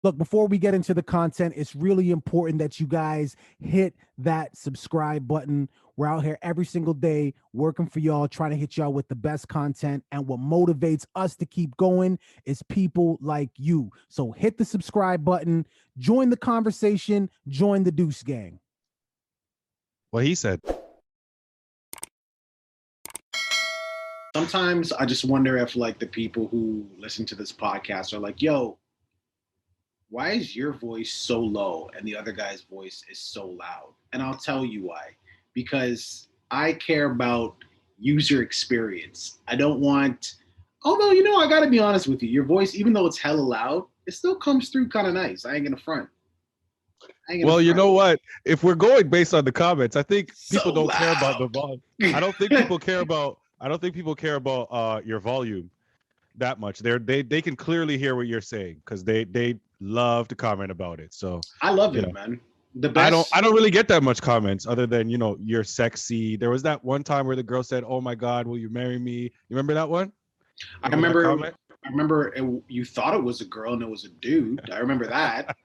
Look, before we get into the content, it's really important that you guys hit that subscribe button. We're out here every single day working for y'all, trying to hit y'all with the best content. And what motivates us to keep going is people like you. So hit the subscribe button, join the conversation, join the Deuce Gang. What he said. Sometimes I just wonder if like the people who listen to this podcast are like, yo, why is your voice so low and the other guy's voice is so loud? And I'll tell you why. Because I care about user experience. I don't want, although, I got to be honest with you. Your voice, even though it's hella loud, it still comes through kind of nice. I ain't going to front. Well, you know what? If we're going based on the comments, I think people don't care about the volume. I don't think people care about your volume that much. They can clearly hear what you're saying because they love to comment about it. So I love it, man. The best. I don't really get that much comments other than you're sexy. There was that one time where the girl said, "Oh my God, will you marry me?" You remember that one? I remember you thought it was a girl and it was a dude. I remember that.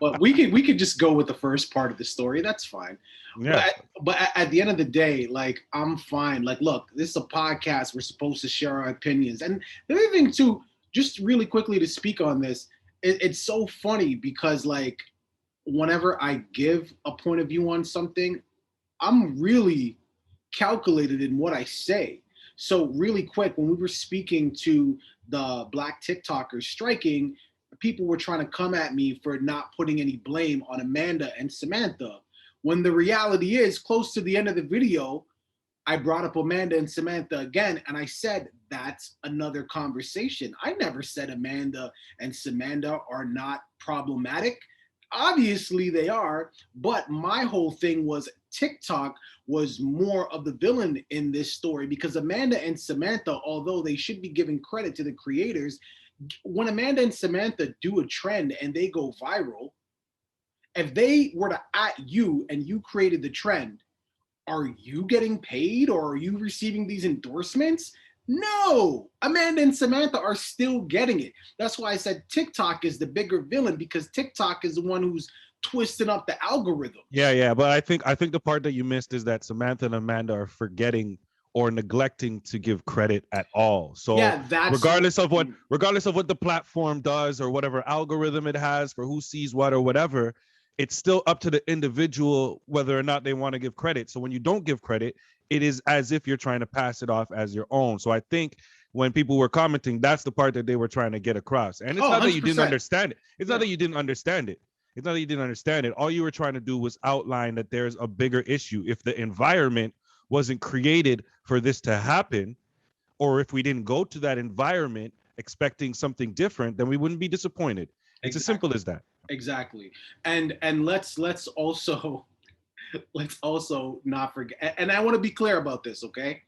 But we could just go with the first part of the story. That's fine. Yeah. But at the end of the day, like, I'm fine. Like, look, this is a podcast. We're supposed to share our opinions. And the other thing too, just really quickly to speak on this, it's so funny because like whenever I give a point of view on something, I'm really calculated in what I say. So really quick, when we were speaking to the Black TikTokers striking, people were trying to come at me for not putting any blame on Amanda and Samantha. When the reality is, close to the end of the video, I brought up Amanda and Samantha again, and I said, that's another conversation. I never said Amanda and Samantha are not problematic. Obviously they are, but my whole thing was TikTok was more of the villain in this story because Amanda and Samantha, although they should be giving credit to the creators, when Amanda and Samantha do a trend and they go viral, if they were to at you and you created the trend, are you getting paid or are you receiving these endorsements? No, Amanda and Samantha are still getting it. That's why I said TikTok is the bigger villain because TikTok is the one who's twisting up the algorithm. Yeah, but I think the part that you missed is that Samantha and Amanda are forgetting or neglecting to give credit at all. So yeah, regardless of what the platform does or whatever algorithm it has for who sees what or whatever, it's still up to the individual whether or not they want to give credit. So when you don't give credit, it is as if you're trying to pass it off as your own. So I think when people were commenting, that's the part that they were trying to get across. And it's not that you didn't understand it. It's not that you didn't understand it. It's not that you didn't understand it. All you were trying to do was outline that there's a bigger issue. If the environment wasn't created for this to happen, or if we didn't go to that environment expecting something different, then we wouldn't be disappointed. It's as simple as that. Exactly. And let's also not forget, and I want to be clear about this, okay?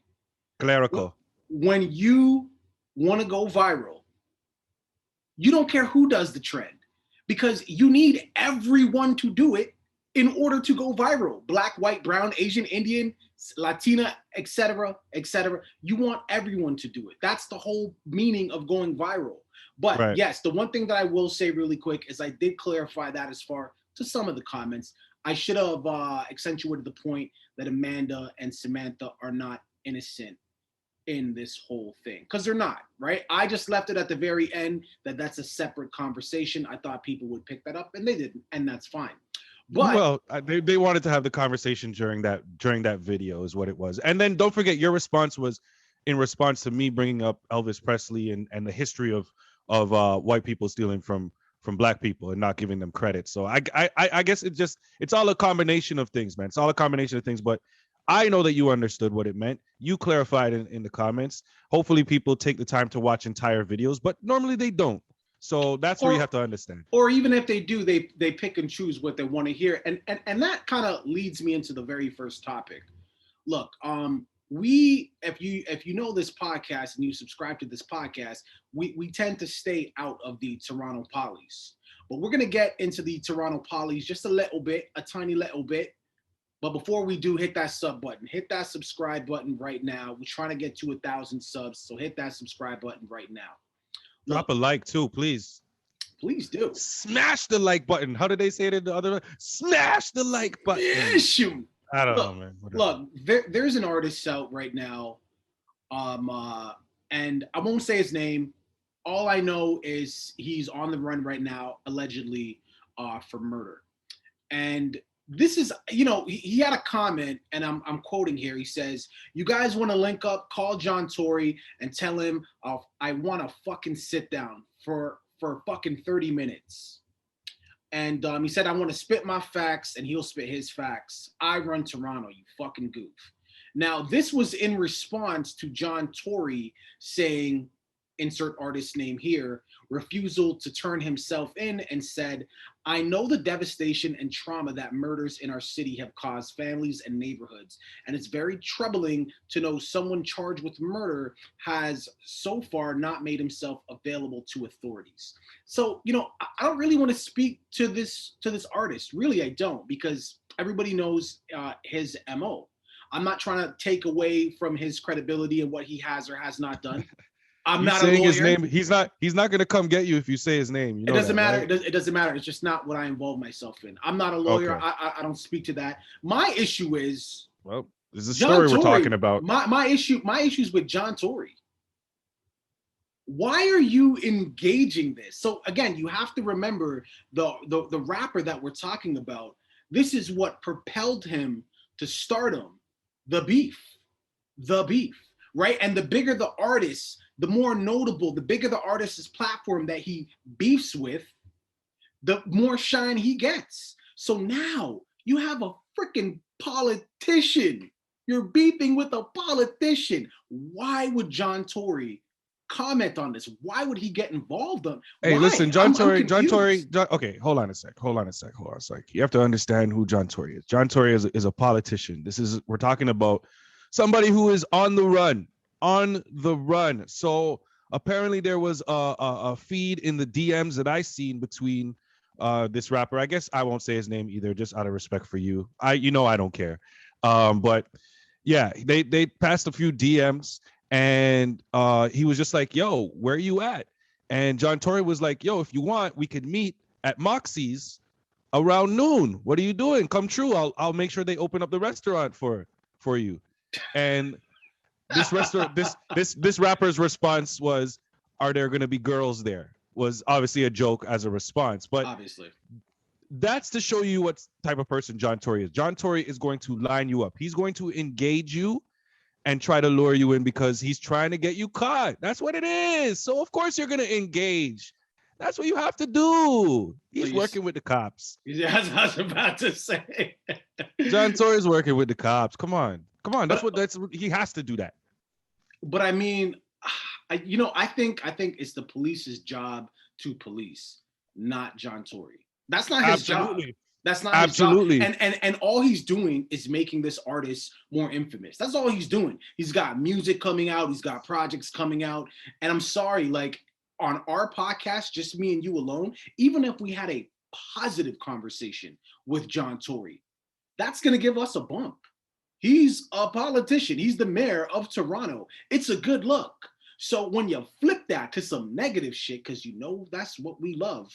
Clerical. When you want to go viral, you don't care who does the trend because you need everyone to do it in order to go viral. Black, white, brown, Asian, Indian, Latina, etc., etc. You want everyone to do it. That's the whole meaning of going viral. But right. Yes, the one thing that I will say really quick is I did clarify that as far to some of the comments. I should have accentuated the point that Amanda and Samantha are not innocent in this whole thing because they're not, right? I just left it at the very end that that's a separate conversation. I thought people would pick that up and they didn't, and that's fine. But well, they wanted to have the conversation during that video is what it was. And then don't forget your response was in response to me bringing up Elvis Presley and the history of white people stealing from black people and not giving them credit. So I guess it's all a combination of things, man. It's all a combination of things, but I know that you understood what it meant. You clarified in the comments. Hopefully people take the time to watch entire videos, but normally they don't. So that's where you have to understand. Or even if they do, they pick and choose what they want to hear. And that kind of leads me into the very first topic. Look, if you know this podcast and you subscribe to this podcast, we tend to stay out of the Toronto Polys. But we're going to get into the Toronto Polys just a little bit, a tiny little bit. But before we do, hit that sub button. Hit that subscribe button right now. We're trying to get to 1,000 subs, so hit that subscribe button right now. Drop a like too, please. Please do. Smash the like button. How did they say it in the other one? Smash the like button. Yeah, shoot. I don't know, man. Look, there's an artist out right now, and I won't say his name. All I know is he's on the run right now, allegedly, for murder. And this is, he had a comment, and I'm quoting here. He says, "You guys want to link up? Call John Tory and tell him I want to fucking sit down for fucking 30 minutes." And he said, "I want to spit my facts and he'll spit his facts. I run Toronto, you fucking goof." Now, this was in response to John Tory saying, insert artist name here, refusal to turn himself in, and said, "I know the devastation and trauma that murders in our city have caused families and neighborhoods, and it's very troubling to know someone charged with murder has so far not made himself available to authorities." So, I don't really want to speak to this artist. Really, I don't, because everybody knows his MO. I'm not trying to take away from his credibility and what he has or has not done. I'm not saying a lawyer. His name. He's not going to come get you if you say his name. It doesn't matter. Right? It doesn't matter. It's just not what I involve myself in. I'm not a lawyer. Okay. I don't speak to that. My issue is, well, this is a story we're talking about. My issue is with John Tory. Why are you engaging this? So again, you have to remember the rapper that we're talking about. This is what propelled him to stardom. The beef, right? And the bigger the artist, the more notable, the bigger the artist's platform that he beefs with, the more shine he gets. So now you have a freaking politician. You're beefing with a politician. Why would John Tory comment on this? Why would he get involved on? Hey, listen, John Tory. Okay, hold on a sec. You have to understand who John Tory is. John Tory is a politician. We're talking about somebody who is on the run. So apparently there was a feed in the DMs that I seen between this rapper. I guess I won't say his name either, just out of respect for you. I don't care. But yeah, they passed a few DMs. And he was just like, "Yo, where are you at?" And John Tory was like, "Yo, if you want, we could meet at Moxie's around noon. What are you doing? Come true. I'll make sure they open up the restaurant for you." And this rapper's response was, "Are there going to be girls there?" Was obviously a joke as a response, but obviously that's to show you what type of person John Tory is. John Tory is going to line you up. He's going to engage you and try to lure you in because he's trying to get you caught. That's what it is. So of course you're going to engage. That's what you have to do. He's working with the cops. Yeah, I was about to say. John Tory is working with the cops. Come on. That's what he has to do that. But I mean, I think it's the police's job to police, not John Tory. That's not his job. That's not absolutely his job. And all he's doing is making this artist more infamous. That's all he's doing. He's got music coming out. He's got projects coming out. And I'm sorry, like on our podcast, just me and you alone, even if we had a positive conversation with John Tory, that's going to give us a bump. He's a politician. He's the mayor of Toronto. It's a good look. So when you flip that to some negative shit, because that's what we love,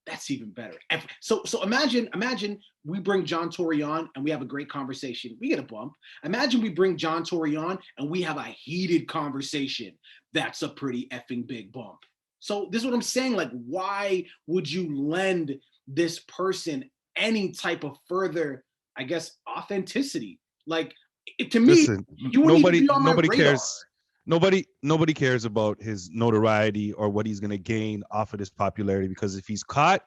that's even better. So imagine we bring John Tory on and we have a great conversation. We get a bump. Imagine we bring John Tory on and we have a heated conversation. That's a pretty effing big bump. So this is what I'm saying. Like, why would you lend this person any type of further, I guess, authenticity? Like, to me, listen, you wouldn't even be on my radar. Cares. Nobody cares about his notoriety or what he's going to gain off of this popularity, because if he's caught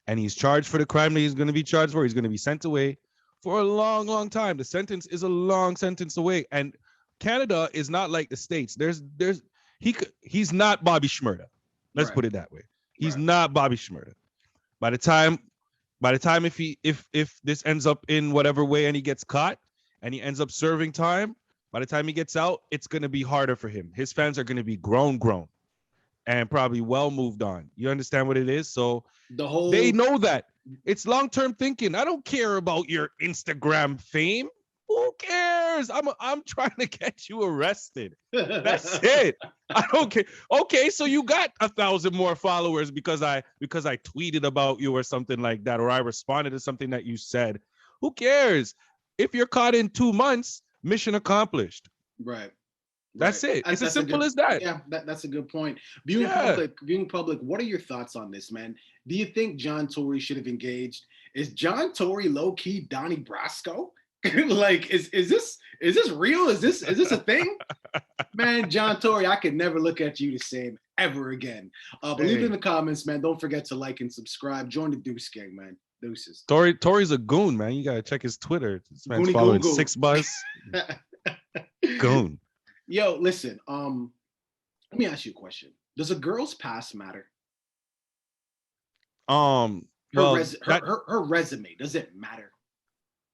and he's charged for the crime that he's going to be charged for, he's going to be sent away for a long, long time. The sentence is a long sentence away. And Canada is not like the States. He's not Bobby Shmurda. Let's put it that way. He's not Bobby Shmurda. By the time if this ends up in whatever way and he gets caught and he ends up serving time, by the time he gets out, it's going to be harder for him. His fans are going to be grown, and probably well moved on. You understand what it is? So they know that. It's long-term thinking. I don't care about your Instagram fame. Who cares? I'm trying to get you arrested. That's it. I don't care. Okay, so you got 1,000 more followers because I tweeted about you or something like that, or I responded to something that you said. Who cares? If you're caught in 2 months, mission accomplished. Right. That's it. It's as simple as that. Yeah, that's a good point. Viewing public, what are your thoughts on this, man? Do you think John Tory should have engaged? Is John Tory low-key Donnie Brasco? Like, is this real? Is this a thing? Man, John Tory, I could never look at you the same ever again. But leave it in the comments, man. Don't forget to like and subscribe. Join the Deuce Gang, man. Deuces. Tory's a goon, man. You gotta check his Twitter. This man's following goon. 6Buzz. Goon. Yo, listen. Let me ask you a question. Does a girl's past matter? Her resume, does it matter?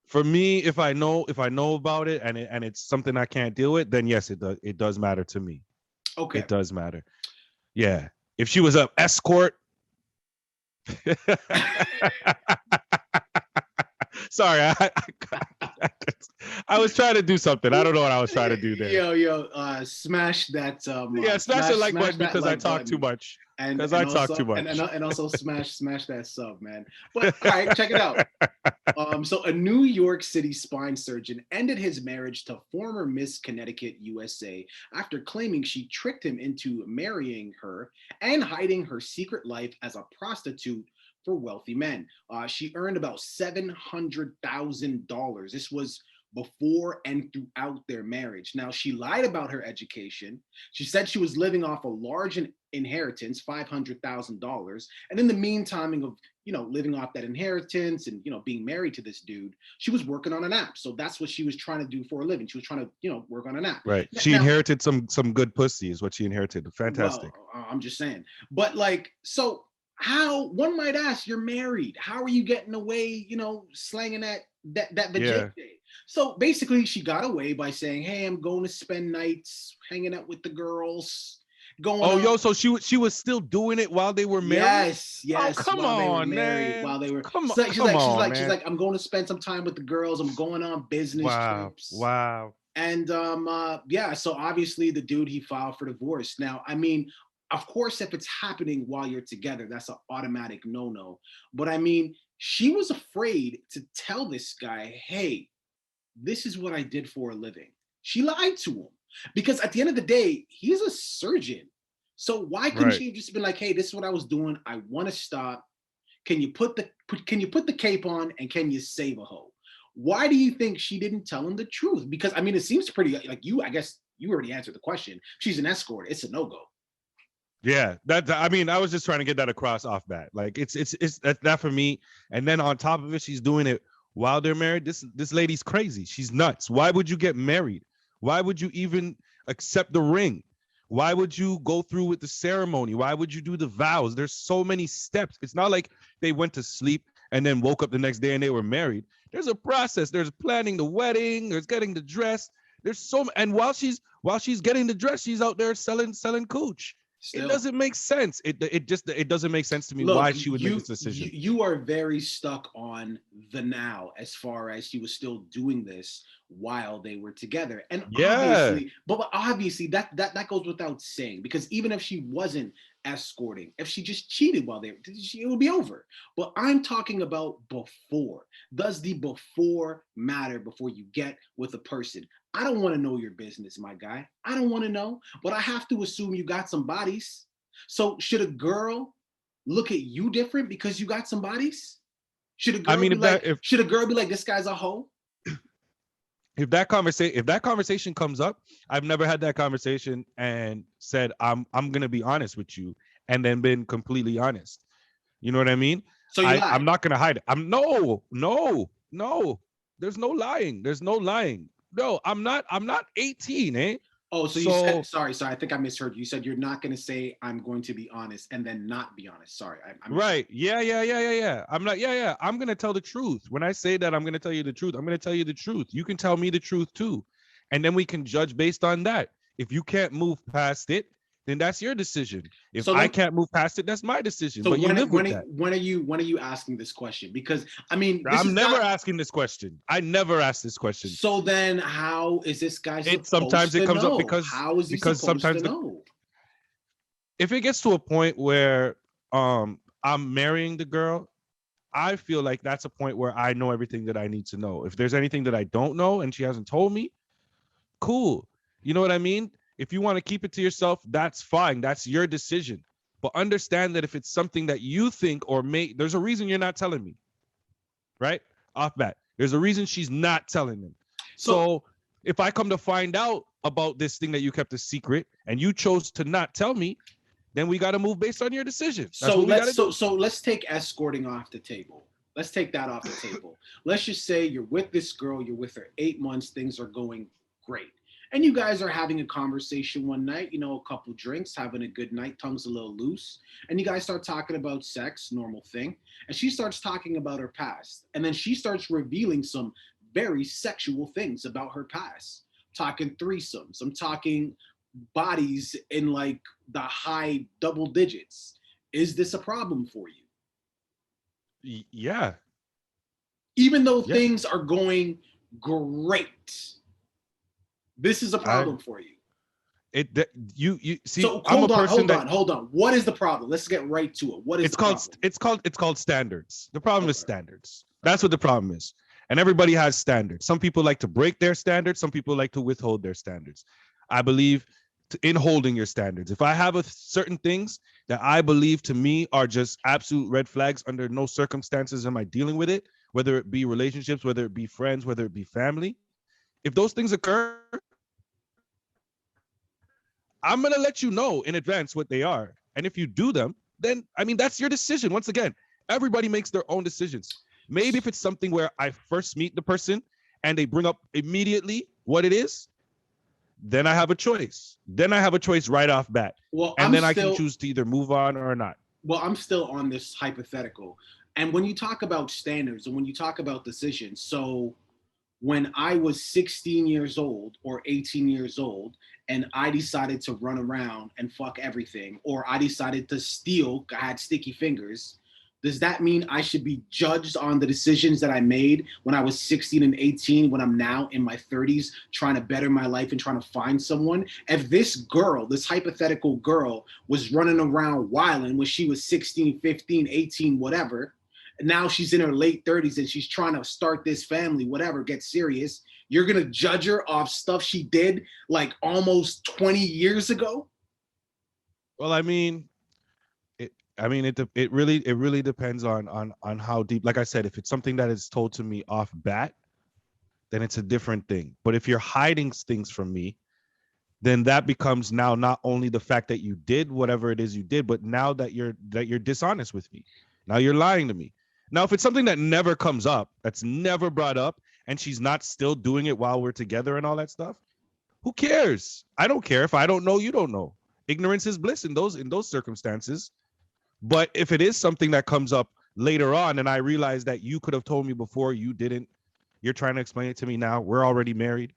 For me, if I know about it and it's something I can't deal with, then yes, it does matter to me. Okay. It does matter. Yeah. If she was an escort. Sorry, I was trying to do something. I don't know what I was trying to do there. Yo, smash that. Smash the like button because I talk too much. And talk too much. And also smash that sub, man. But all right, check it out. So a New York City spine surgeon ended his marriage to former Miss Connecticut USA after claiming she tricked him into marrying her and hiding her secret life as a prostitute for wealthy men. She earned about $700,000. This was before and throughout their marriage. Now, she lied about her education. She said she was living off a large inheritance, $500,000. And in the meantime of, living off that inheritance and, being married to this dude, she was working on an app. So that's what she was trying to do for a living. She was trying to, work on an app. Right. She inherited some good pussy is what she inherited. Fantastic. Well, I'm just saying. But so how, one might ask, you're married. How are you getting away, slanging that vajayjay? Yeah. So basically she got away by saying, hey, I'm going to spend nights hanging out with the girls. So she was still doing it while they were married? Yes. Oh, come on, man. While they were she's like, I'm going to spend some time with the girls. I'm going on business trips. Wow. And so obviously the dude, he filed for divorce. Now, I mean, of course, if it's happening while you're together, that's an automatic no-no. But I mean, she was afraid to tell this guy, hey, this is what I did for a living. She lied to him because at the end of the day, he's a surgeon. So why couldn't she have just been like, hey, this is what I was doing. I want to stop. Can you put the cape on and can you save a hoe? Why do you think she didn't tell him the truth? Because I mean, it seems pretty like I guess you already answered the question. She's an escort. It's a no-go. Yeah, I was just trying to get that across off bat. Like it's that for me. And then on top of it, she's doing it while they're married. This lady's crazy. She's nuts. Why would you get married? Why would you even accept the ring? Why would you go through with the ceremony? Why would you do the vows? There's so many steps. It's not like they went to sleep and then woke up the next day and they were married. There's a process. There's planning the wedding. There's getting the dress. And while she's getting the dress, she's out there selling cooch. Still. It doesn't make sense. It doesn't make sense to me. Look, why she would make this decision. You are very stuck on the now as far as she was still doing this while they were together. And obviously that goes without saying, because even if she wasn't escorting, if she just cheated while it would be over. But I'm talking about before. Does the before matter before you get with a person? I don't want to know your business, my guy. I don't want to know, but I have to assume you got some bodies. So should a girl look at you different because you got some bodies? Should a girl be like, this guy's a hoe? If that conversation comes up, I've never had that conversation and said, I'm gonna be honest with you, and then been completely honest. You know what I mean? So I'm not gonna hide it. No. There's no lying. No, I'm not 18, eh? Oh, so you said, sorry, I think I misheard you. You said you're not going to say I'm going to be honest and then not be honest. Sorry. I'm right. Yeah. I'm not, I'm going to tell the truth. When I say that I'm going to tell you the truth, I'm going to tell you the truth. You can tell me the truth too. And then we can judge based on that. If you can't move past it, then that's your decision. If So I let, can't move past it, that's my decision. so But you live with that. when are you asking this question? Because I mean, this I'm is never not. asking this question. I never ask this question. So then, how is this guy Sometimes supposed it to comes up know? How is he supposed sometimes to know? if it gets to a point where I'm marrying the girl, I feel like that's a point where I know everything that I need to know. If there's anything that I don't know and she hasn't told me, cool. You know what I mean? If you want to keep it to yourself, that's fine. That's your decision. But understand that if it's something that you think there's a reason you're not telling me, right? Off bat. There's a reason she's not telling them. So if I come to find out about this thing that you kept a secret and you chose to not tell me, then we got to move based on your decision. That's what we got to do. So let's take escorting off the table. Let's take that off the table. Let's just say you're with this girl, you're with her 8 months, things are going great. And you guys are having a conversation one night, you know, a couple drinks, having a good night, tongue's a little loose. And you guys start talking about sex, normal thing. And she starts talking about her past. And then she starts revealing some very sexual things about her past. Talking threesomes. I'm talking bodies in like the high double digits. Is this a problem for you? Yeah. Even though things are going great, this is a problem for you. You see. So hold on. What is the problem? Let's get right to it. What is it's called standards. The problem is standards. That's what the problem is. And everybody has standards. Some people like to break their standards. Some people like to withhold their standards. I believe in holding your standards. If I have certain things that I believe to me are just absolute red flags, under no circumstances am I dealing with it, whether it be relationships, whether it be friends, whether it be family. If those things occur, I'm going to let you know in advance what they are. And if you do them, then, I mean, that's your decision. Once again, everybody makes their own decisions. Maybe if it's something where I first meet the person and they bring up immediately what it is, then I have a choice. Then I have a choice right off bat. Well, and then I can choose to either move on or not. Well, I'm still on this hypothetical. And when you talk about standards and when you talk about decisions, so when I was 16 years old or 18 years old and I decided to run around and fuck everything, or I decided to steal, I had sticky fingers, does that mean I should be judged on the decisions that I made when I was 16 and 18, when I'm now in my 30s, trying to better my life and trying to find someone? If this girl, this hypothetical girl, was running around wilding when she was 16, 15, 18, whatever, and now she's in her late 30s and she's trying to start this family, whatever, get serious, you're going to judge her off stuff she did like almost 20 years ago? Well, I mean, it really depends on how deep. Like I said, if it's something that is told to me off bat, then it's a different thing. But if you're hiding things from me, then that becomes now not only the fact that you did whatever it is you did, but now that you're dishonest with me. Now you're lying to me. Now, if it's something that never comes up, that's never brought up, and she's not still doing it while we're together and all that stuff, who cares? I don't care. If I don't know, you don't know. Ignorance is bliss in those circumstances. But if it is something that comes up later on and I realize that you could have told me before, you didn't, you're trying to explain it to me now, we're already married.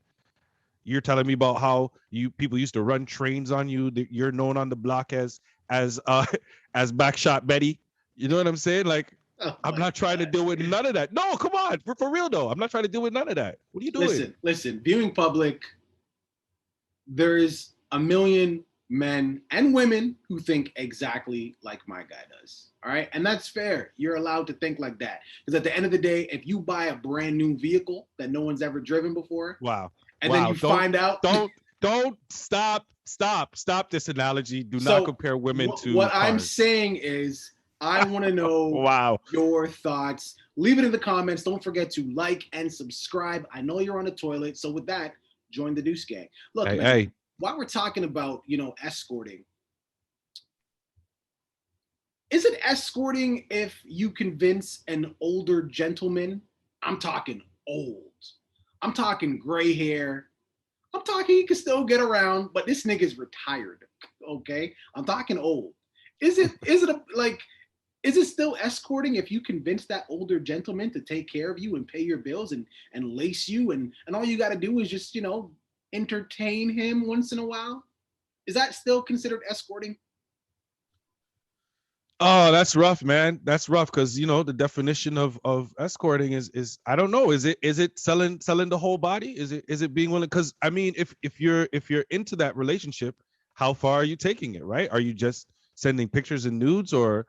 You're telling me about how people used to run trains on you. You're known on the block as Backshot Betty. You know what I'm saying? Like, I'm not trying to deal with none of that. No, come on. For real, though. I'm not trying to deal with none of that. What are you doing? Listen, viewing public, there's a million men and women who think exactly like my guy does. All right. And that's fair. You're allowed to think like that. Because at the end of the day, if you buy a brand new vehicle that no one's ever driven before. Wow. And then you find out. Don't stop this analogy. Do not compare women to what cars. I'm saying is I want to know your thoughts. Leave it in the comments. Don't forget to like and subscribe. I know you're on the toilet. So with that, join the Deuce Gang. Look, man. While we're talking about, escorting, is it escorting if you convince an older gentleman? I'm talking old. I'm talking gray hair. I'm talking he can still get around, but this nigga's retired. Okay? I'm talking old. Is it still escorting if you convince that older gentleman to take care of you and pay your bills and lace you and all you got to do is just, entertain him once in a while? Is that still considered escorting? Oh, that's rough, man. That's rough because the definition of escorting is I don't know. Is it selling the whole body? Is it being willing? Because I mean, if you're into that relationship, how far are you taking it? Right? Are you just sending pictures and nudes, or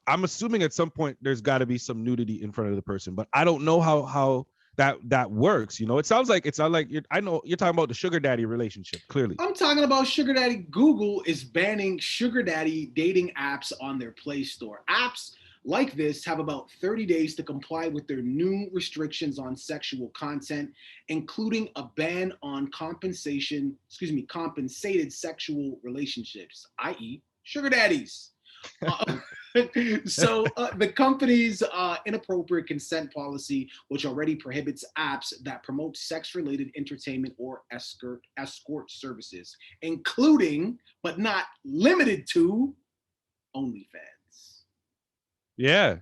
I'm assuming at some point there's got to be some nudity in front of the person, but I don't know how that works. It sounds like I know you're talking about the sugar daddy relationship. Clearly, I'm talking about sugar daddy. Google is banning sugar daddy dating apps on their Play Store. Apps like this have about 30 days to comply with their new restrictions on sexual content, including a ban on compensated sexual relationships, i.e., sugar daddies. Uh, the company's inappropriate consent policy, which already prohibits apps that promote sex-related entertainment or escort services, including but not limited to OnlyFans. yeah.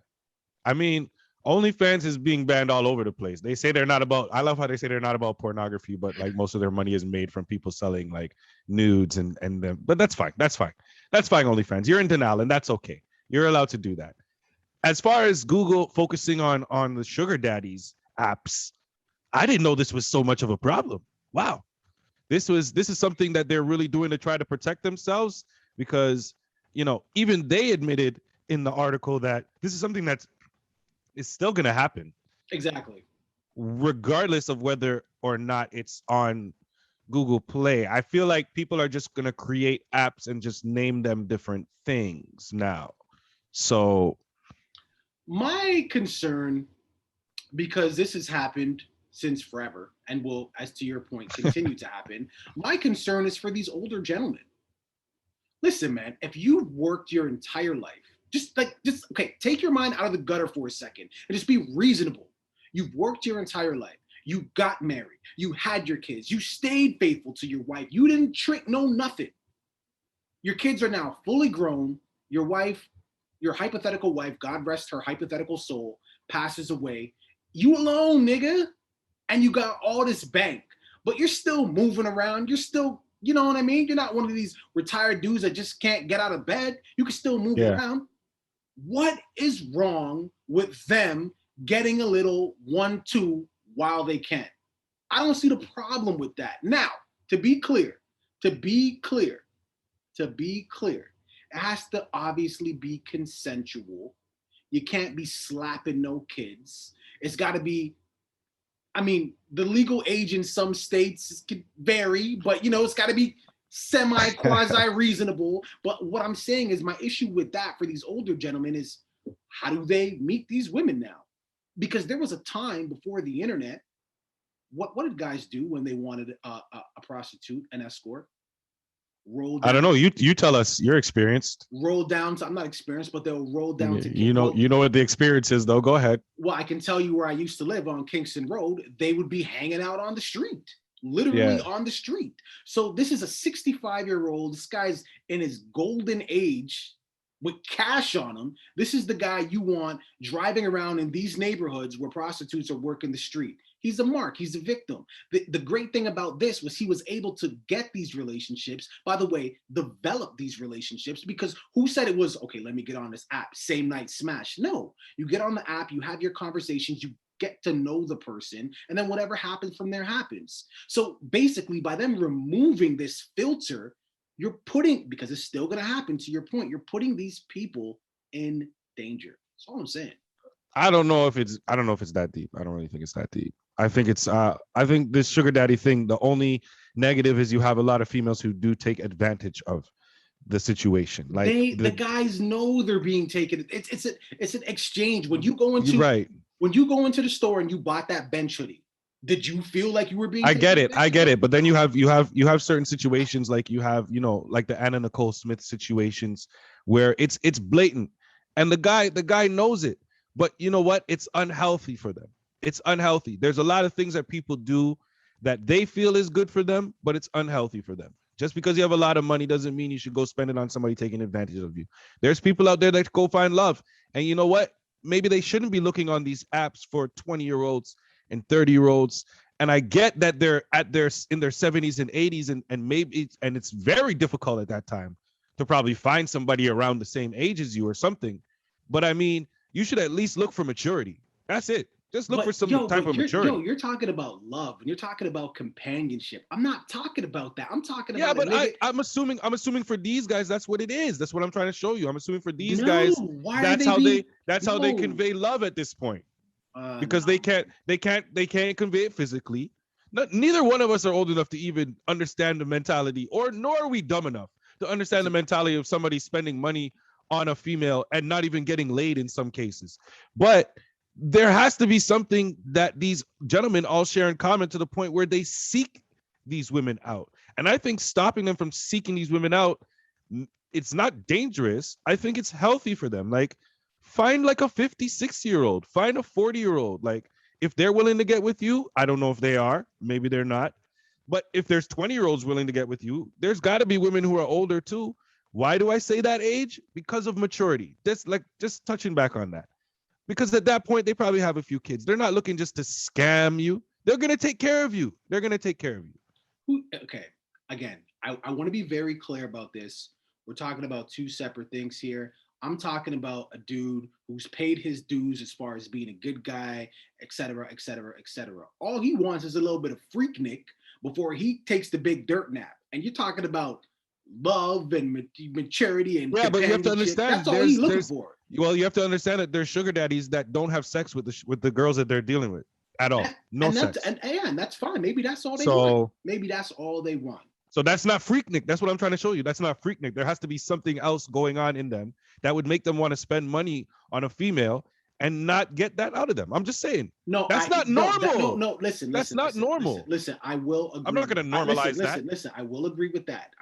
I mean, OnlyFans is being banned all over the place. They say they're not about. I love how they say they're not about pornography, but like most of their money is made from people selling like nudes and them. But that's fine. That's fine. That's fine. OnlyFans, you're in denial, and that's okay. You're allowed to do that. As far as Google focusing on the sugar daddies apps, I didn't know this was so much of a problem. Wow, this is something that they're really doing to try to protect themselves because even they admitted in the article that this is something that's is still going to happen Exactly. regardless of whether or not it's on Google Play. I feel like people are just going to create apps and just name them different things now. So My concern, because this has happened since forever and will, as to your point, continue to happen, my concern is for these older gentlemen. Listen, man, if you've worked your entire life, just okay, take your mind out of the gutter for a second and just be reasonable. You've worked your entire life. You got married. You had your kids. You stayed faithful to your wife. You didn't trick, no nothing. Your kids are now fully grown. Your wife, your hypothetical wife, God rest her hypothetical soul, passes away. You alone, nigga. And you got all this bank, but you're still moving around. You're still, you know what I mean? You're not one of these retired dudes that just can't get out of bed. You can still move around. What is wrong with them getting a little 1-2 while they can? I don't see the problem with that. Now, to be clear, it has to obviously be consensual. You can't be slapping no kids. It's got to be, I mean, the legal age in some states could vary, but it's got to be quasi reasonable. But what I'm saying is my issue with that for these older gentlemen is how do they meet these women now? Because there was a time before the internet. What did guys do when they wanted a prostitute, an escort? Roll down. I don't know. You tell us. You're experienced. Roll down. I'm not experienced, but they'll roll down to. You know what the experience is, though. Go ahead. Well, I can tell you where I used to live on Kingston Road. They would be hanging out on the street, literally on the street. So this is a 65-year-old. This guy's in his golden age with cash on him. This is the guy you want driving around in these neighborhoods where prostitutes are working the street. He's a mark. He's a victim. The great thing about this was he was able to get these relationships, by the way, develop these relationships, because who said it was, okay, let me get on this app, same night smash? No, you get on the app, you have your conversations, you get to know the person, and then whatever happens from there happens. So basically, by them removing this filter, you're putting, because it's still going to happen, to your point, you're putting these people in danger. That's all I'm saying. I don't know if it's that deep. I don't really think it's that deep. I think this sugar daddy thing, the only negative is you have a lot of females who do take advantage of the situation. Like the guys know they're being taken. It's an exchange. When you go into the store and you bought that bench hoodie, did you feel like you were being? I get it. But then you have certain situations like you have, like the Anna Nicole Smith situations where it's blatant, and the guy knows it. But you know what? It's unhealthy for them. It's unhealthy. There's a lot of things that people do that they feel is good for them, but it's unhealthy for them. Just because you have a lot of money doesn't mean you should go spend it on somebody taking advantage of you. There's people out there that go find love. And you know what? Maybe they shouldn't be looking on these apps for 20-year-olds and 30-year-olds And I get that they're in their 70s and 80s, and maybe it's very difficult at that time to probably find somebody around the same age as you or something. But I mean, you should at least look for maturity. That's it. Just look for some type of maturity. You're talking about love and you're talking about companionship. I'm not talking about that. I'm talking Yeah, about but I'm assuming for these guys, that's what it is. That's what I'm trying to show you. I'm assuming for these No, guys, why that's are how they how they convey love at this point. Because no. they can't convey it physically. Neither one of us are old enough to even understand the mentality, nor are we dumb enough to understand the mentality of somebody spending money on a female and not even getting laid in some cases. But there has to be something that these gentlemen all share in common to the point where they seek these women out. And I think stopping them from seeking these women out, it's not dangerous. I think it's healthy for them. Like, find like a 56-year-old, find a 40-year-old. Like, if they're willing to get with you, I don't know if they are, maybe they're not. But if there's 20-year-olds willing to get with you, there's got to be women who are older too. Why do I say that age? Because of maturity. Just touching back on that. Because at that point, they probably have a few kids. They're not looking just to scam you. They're going to take care of you. Okay. Again, I want to be very clear about this. We're talking about two separate things here. I'm talking about a dude who's paid his dues as far as being a good guy, et cetera, et cetera, et cetera. All he wants is a little bit of freaknik before he takes the big dirt nap. And you're talking about love and maturity and but you have to understand that's all he's looking for. Well, you have to understand that there's sugar daddies that don't have sex with the girls that they're dealing with at all. No sex. And that's fine. Maybe that's all they want. Maybe that's all they want. So that's not freaknik. That's what I'm trying to show you. That's not freaknik. There has to be something else going on in them that would make them want to spend money on a female and not get that out of them. I'm just saying. No, that's not normal. No, listen. That's not normal. Listen, I will agree. I'm not going to normalize that. Listen, I will agree with that.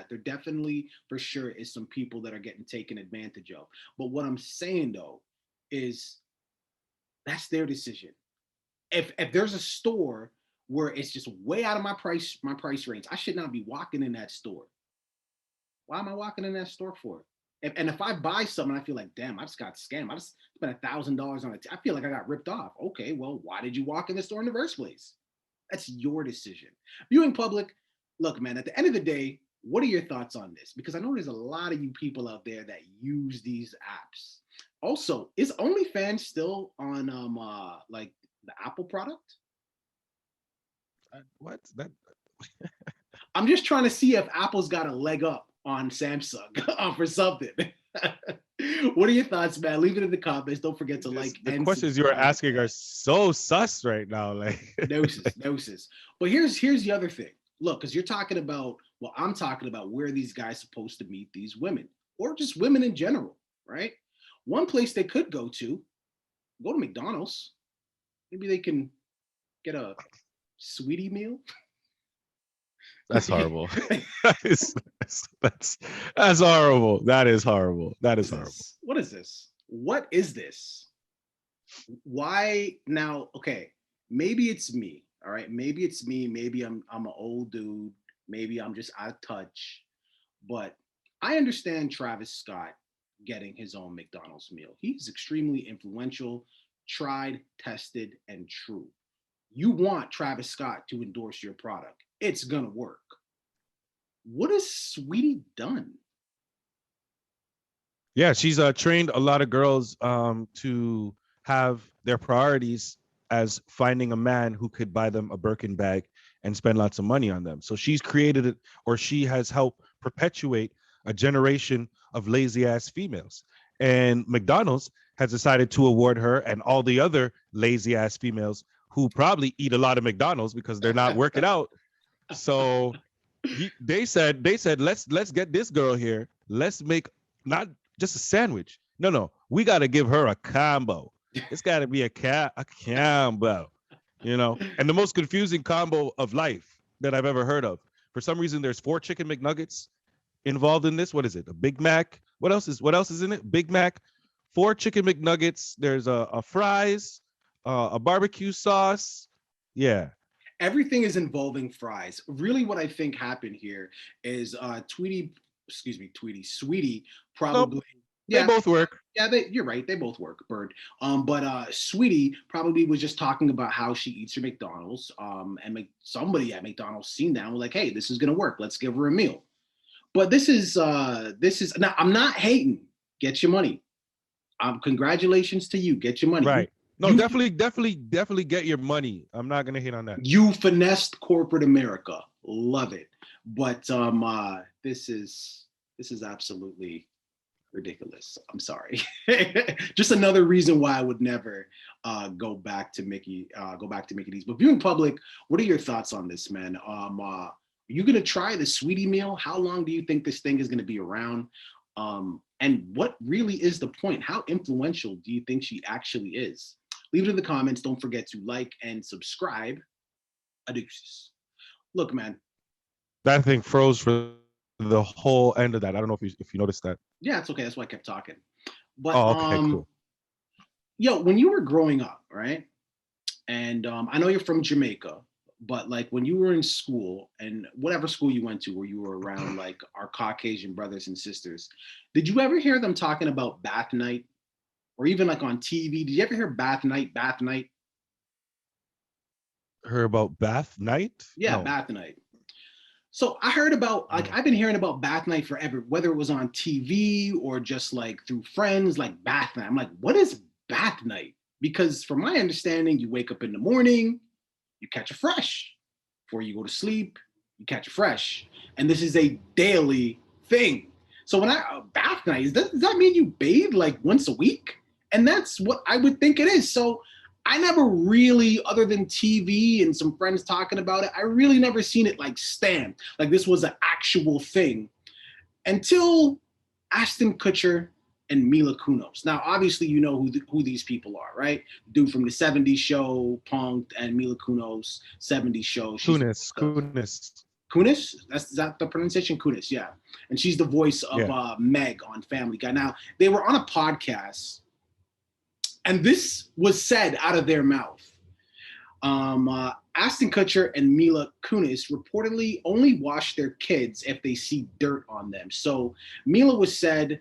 There definitely, for sure, is some people that are getting taken advantage of. But what I'm saying, though, is that's their decision. If there's a store where it's just way out of my price range, I should not be walking in that store. Why am I walking in that store for? If I buy something, I feel like, damn, I just got scammed. I just spent $1,000 on it. I feel like I got ripped off. Okay, well, why did you walk in the store in the first place? That's your decision. Viewing public, look, man, at the end of the day, what are your thoughts on this? Because I know there's a lot of you people out there that use these apps. Also, is OnlyFans still on like the Apple product? What? That? I'm just trying to see if Apple's got a leg up on Samsung for something. What are your thoughts, man? Leave it in the comments. Don't forget to like. The questions you are asking are so sus right now. Like Gnosis. But here's the other thing. Look, because you're talking about, well, I'm talking about where these guys supposed to meet these women, or just women in general, right? One place they could go to McDonald's. Maybe they can get a sweetie meal. That's horrible. That's horrible. That is horrible. That is horrible. What is this? What is this? Why now? Okay, maybe it's me. All right, maybe it's me. Maybe I'm an old dude. Maybe I'm just out of touch. But I understand Travis Scott getting his own McDonald's meal. He's extremely influential, tried, tested, and true. You want Travis Scott to endorse your product. It's gonna work. What has Sweetie done? Yeah, she's trained a lot of girls to have their priorities as finding a man who could buy them a Birkin bag and spend lots of money on them. So she's created it, or she has helped perpetuate a generation of lazy ass females. And McDonald's has decided to award her and all the other lazy ass females who probably eat a lot of McDonald's because they're not working out. So they said let's get this girl here. Let's make not just a sandwich. No, we got to give her a combo. It's got to be a combo, you know. And the most confusing combo of life that I've ever heard of. For some reason, there's 4 chicken McNuggets involved in this. What is it? A Big Mac? What else is in it? Big Mac, 4 chicken McNuggets. There's a fries, a barbecue sauce. Yeah. Everything is involving fries. Really, what I think happened here is Sweetie probably Yeah, They both work. yeah, you're right. They both work, Bird. But Sweetie probably was just talking about how she eats her McDonald's. And somebody at McDonald's seen that and was like, "Hey, this is gonna work. Let's give her a meal." But this is now. I'm not hating. Get your money. Congratulations to you. Get your money. Right. No, You, definitely get your money. I'm not gonna hate on that. you finessed corporate America. Love it. But this is absolutely ridiculous. I'm sorry. Just another reason why I would never go back to Mickey D's. But viewing public, what are your thoughts on this, man? Are you gonna try the Sweetie meal? How long do you think this thing is gonna be around? And what really is the point? How influential do you think she actually is? Leave it in the comments. Don't forget to like and subscribe. Adeuces. Look, man. That thing froze for the whole end of that. I don't know if you noticed that. Yeah, it's okay. That's why I kept talking. But okay, cool. Yo, when you were growing up, right? And I know you're from Jamaica, but like when you were in school and whatever school you went to where you were around like our Caucasian brothers and sisters, did you ever hear them talking about bath night? Or even like on TV? Did you ever hear bath night? Heard about bath night? Yeah, No. bath night. So I heard about, like, I've been hearing about bath night forever, whether it was on TV or just like through friends, like bath night. I'm like, what is bath night? Because from my understanding, you wake up in the morning, you catch a fresh. Before you go to sleep, you catch a fresh. And this is a daily thing. So when bath night, does that mean you bathe like once a week? And that's what I would think it is. So I never really, other than TV and some friends talking about it, I really never seen it like stand. Like this was an actual thing until Ashton Kutcher and Mila Kunis. Now, obviously, you know who these people are, right? Dude from the 70s show, Punk'd, and Mila Kunis, 70s show. Kunis? Is that the pronunciation? Kunis, yeah. And she's the voice of Meg on Family Guy. Now, they were on a podcast, and this was said out of their mouth. Ashton Kutcher and Mila Kunis reportedly only wash their kids if they see dirt on them. So Mila was said,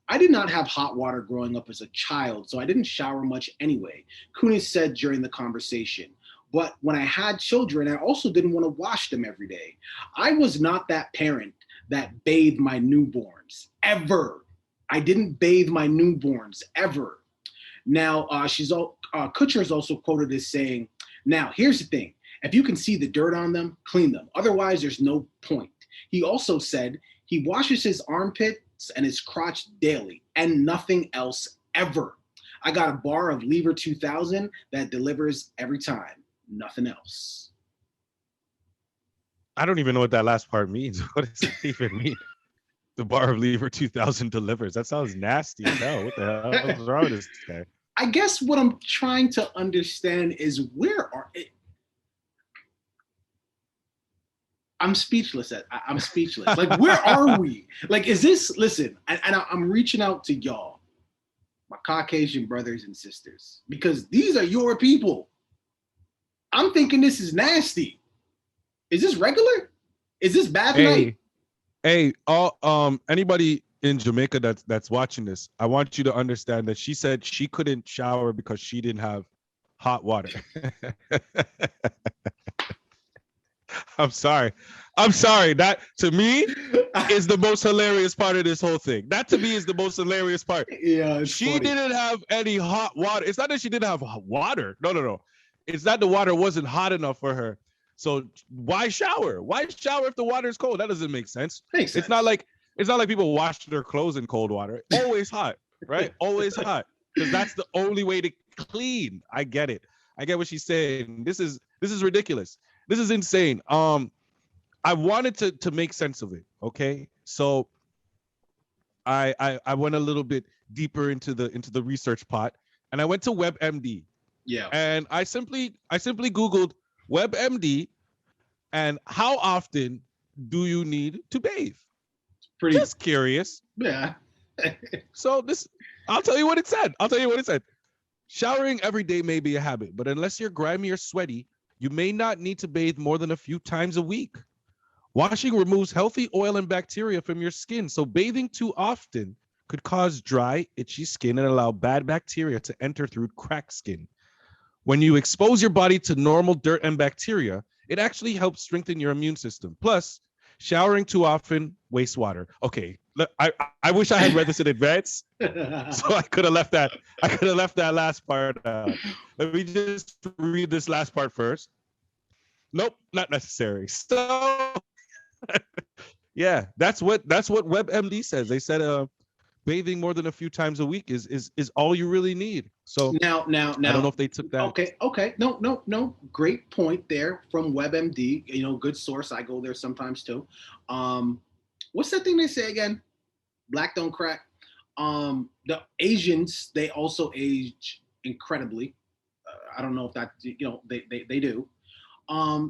I did not have hot water growing up as a child, so I didn't shower much anyway. Kunis said during the conversation. But when I had children, I also didn't want to wash them every day. I was not that parent that bathed my newborns, ever. I didn't bathe my newborns, ever. Now, Kutcher is also quoted as saying, now, here's the thing. If you can see the dirt on them, clean them. Otherwise, there's no point. He also said he washes his armpits and his crotch daily and nothing else ever. I got a bar of Lever 2000 that delivers every time. Nothing else. I don't even know what that last part means. What does it even mean? The bar of Lever 2000 delivers. That sounds nasty as hell. What the hell is wrong with this guy? I guess what I'm trying to understand is I'm speechless. I'm speechless. Like, where are we? Like, is this, listen, and I'm reaching out to y'all, my Caucasian brothers and sisters, because these are your people. I'm thinking this is nasty. Is this regular? Is this bath night? Hey, anybody in Jamaica that's watching this, I want you to understand that she said she couldn't shower because she didn't have hot water. I'm sorry. That to me is the most hilarious part of this whole thing. That to me is the most hilarious part. Yeah, she funny. Didn't have any hot water. It's not that she didn't have hot water. No. It's that the water wasn't hot enough for her. So why shower? Why shower if the water is cold? That doesn't make sense. Makes sense. It's not like people wash their clothes in cold water. Always hot, right? Always hot. Because that's the only way to clean. I get it. I get what she's saying. This is ridiculous. This is insane. I wanted to make sense of it. Okay. So I went a little bit deeper into the research pot, and I went to WebMD. Yeah. And I simply Googled WebMD and how often do you need to bathe? Just curious. Yeah. So I'll tell you what it said. Showering every day may be a habit, but unless you're grimy or sweaty, you may not need to bathe more than a few times a week. Washing removes healthy oil and bacteria from your skin, so bathing too often could cause dry, itchy skin and allow bad bacteria to enter through cracked skin. When you expose your body to normal dirt and bacteria, it actually helps strengthen your immune system. Plus, showering too often wastes water. Okay, I wish I had read this in advance, so I could have left that. I could have left that last part out. Let me just read this last part first. Nope, not necessary. So, yeah, that's what WebMD says. They said bathing more than a few times a week is all you really need. So now, I don't know if they took that. Okay. No. Great point there from WebMD. You know, good source. I go there sometimes too. What's that thing they say again? Black don't crack. The Asians, they also age incredibly. I don't know if that, you know, they do.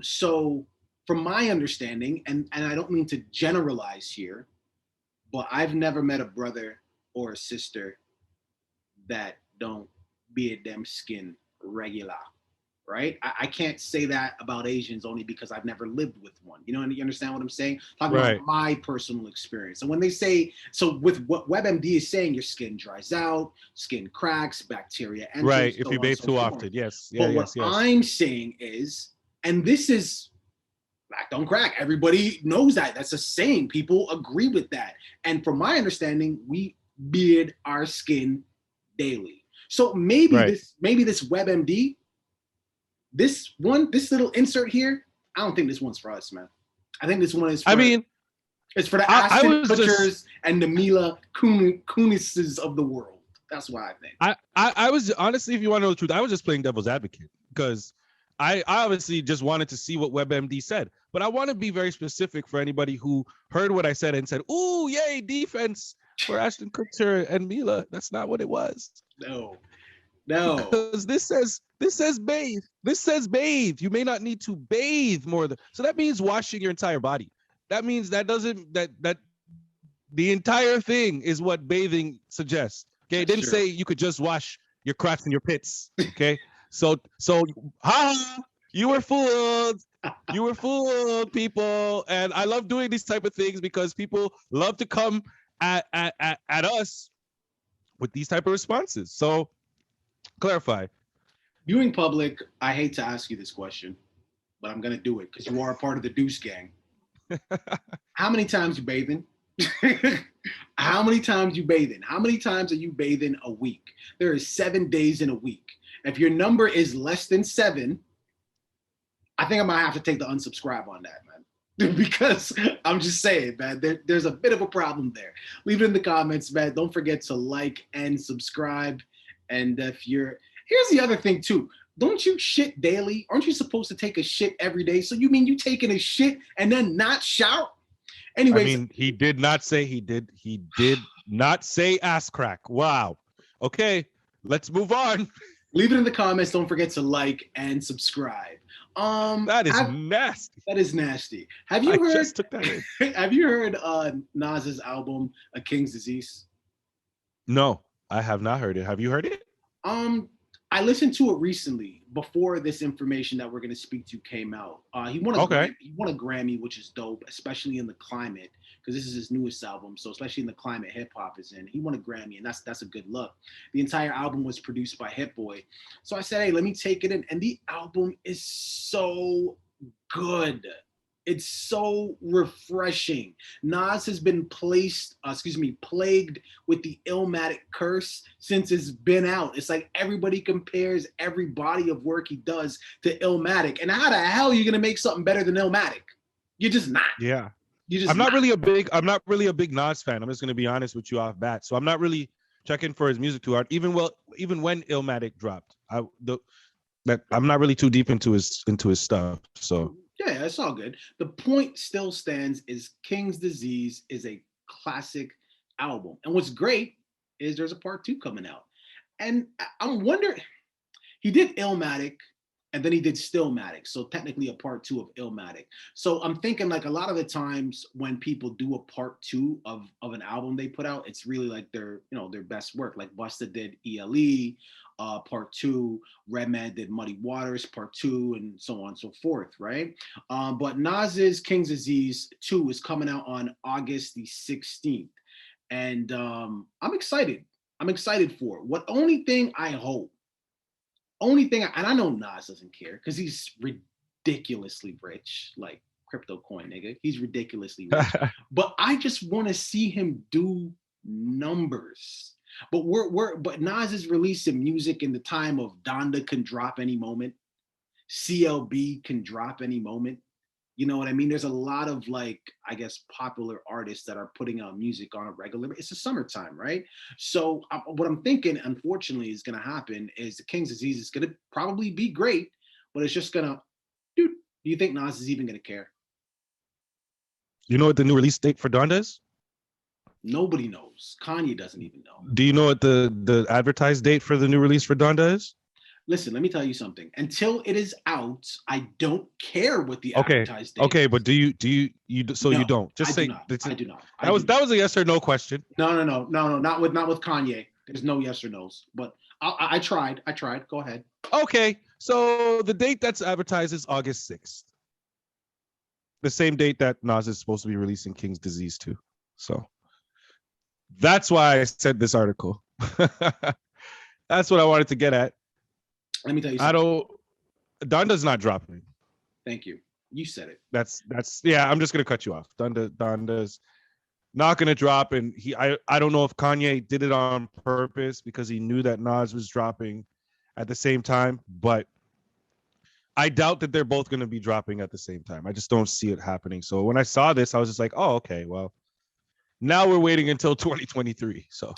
So from my understanding, and I don't mean to generalize here, but I've never met a brother or a sister that don't beard them skin regular, right? I can't say that about Asians only because I've never lived with one. You know, and you understand what I'm saying? Talking about my personal experience. And when they say, so with what WebMD is saying, your skin dries out, skin cracks, bacteria enters. Right, if you bathe too often, yes. Yeah, but what I'm saying is, and this is black don't crack. Everybody knows that. That's a saying. People agree with that. And from my understanding, we beard our skin daily. So maybe this WebMD, this little insert here, I don't think this one's for us, man. I think this one is for, it's for the Ashton Kutchers and the Mila Kunises of the world. That's what I think. I was, honestly, if you want to know the truth, I was just playing devil's advocate because I obviously just wanted to see what WebMD said, but I want to be very specific for anybody who heard what I said and said, "Ooh, yay, defense for Ashton Kutcher and Mila." That's not what it was. No. Because this says bathe. This says bathe. You may not need to bathe more than, so that means washing your entire body. That means that the entire thing is what bathing suggests. Okay, it didn't say you could just wash your crotch and your pits. Okay. So, you were fooled. You were fooled, people. And I love doing these type of things because people love to come at us with these type of responses. So, clarify. Viewing public, I hate to ask you this question, but I'm gonna do it because you are a part of the Deuce Gang. How many times you bathing? How many times you bathing? How many times are you bathing a week? There is 7 days in a week. If your number is less than 7, I think I might have to take the unsubscribe on that, man. Because I'm just saying, man, there's a bit of a problem there. Leave it in the comments, man. Don't forget to like and subscribe. And here's the other thing too. Don't you shit daily? Aren't you supposed to take a shit every day? So you mean you taking a shit and then not shout? Anyways, I mean, he did not say not say ass crack. Wow. Okay, let's move on. Leave it in the comments. Don't forget to like and subscribe. That is nasty. That is nasty. Have you heard? Just took that in. Have you heard Nas's album "A King's Disease"? No, I have not heard it. Have you heard it? I listened to it recently before this information that we're going to speak to came out. He won a Grammy, which is dope, especially in the climate, because this is his newest album. So especially in the climate hip hop is in, he won a Grammy, and that's a good look. The entire album was produced by Hit Boy. So I said, hey, let me take it in, and the album is so good. It's so refreshing. Nas has been plagued with the Illmatic curse since it's been out. It's like everybody compares every body of work he does to Illmatic. And how the hell are you gonna make something better than Illmatic? You're just not. Yeah. I'm not really a big Nas fan. I'm just gonna be honest with you off bat. So I'm not really checking for his music too hard. Even when Illmatic dropped, I'm not really too deep into his stuff. So yeah, it's all good. The point still stands is King's Disease is a classic album. And what's great is there's a part 2 coming out. And I'm wondering, he did Illmatic and then he did Stillmatic. So technically a part 2 of Illmatic. So I'm thinking like a lot of the times when people do a part 2 of an album they put out, it's really like their best work. Like Busta did ELE, part 2, Redman did Muddy Waters, part 2, and so on and so forth, right? But Nas's King's Disease 2 is coming out on August the 16th. and I'm excited. I'm excited for it. Only thing I hope, and I know Nas doesn't care because he's ridiculously rich, like crypto coin nigga. He's ridiculously rich. But I just want to see him do numbers. But but Nas is releasing music in the time of Donda can drop any moment. CLB can drop any moment. You know what I mean? There's a lot of like, I guess, popular artists that are putting out music on a regular. It's the summertime, right? So what I'm thinking, unfortunately, is going to happen is the King's Disease is going to probably be great, but it's just going to, dude, do you think Nas is even going to care? You know what the new release date for Donda is? Nobody knows. Kanye doesn't even know. Do you know what the advertised date for the new release for Donda is? Listen, let me tell you something. Until it is out, I don't care what the advertised date. Okay, but do you so No, you don't just say I do not. That was a yes or no question. No, not with Kanye. There's no yes or no's. But I tried. Go ahead. Okay, so the date that's advertised is August 6th. The same date that Nas is supposed to be releasing King's Disease 2. So that's why I said this article. That's what I wanted to get at. Let me tell you something. Donda's not dropping. Thank you. You said it. That's yeah, I'm just gonna cut you off. Donda's not gonna drop, and I don't know if Kanye did it on purpose because he knew that Nas was dropping at the same time, but I doubt that they're both gonna be dropping at the same time. I just don't see it happening. So when I saw this, I was just like, oh, okay, well, now we're waiting until 2023. So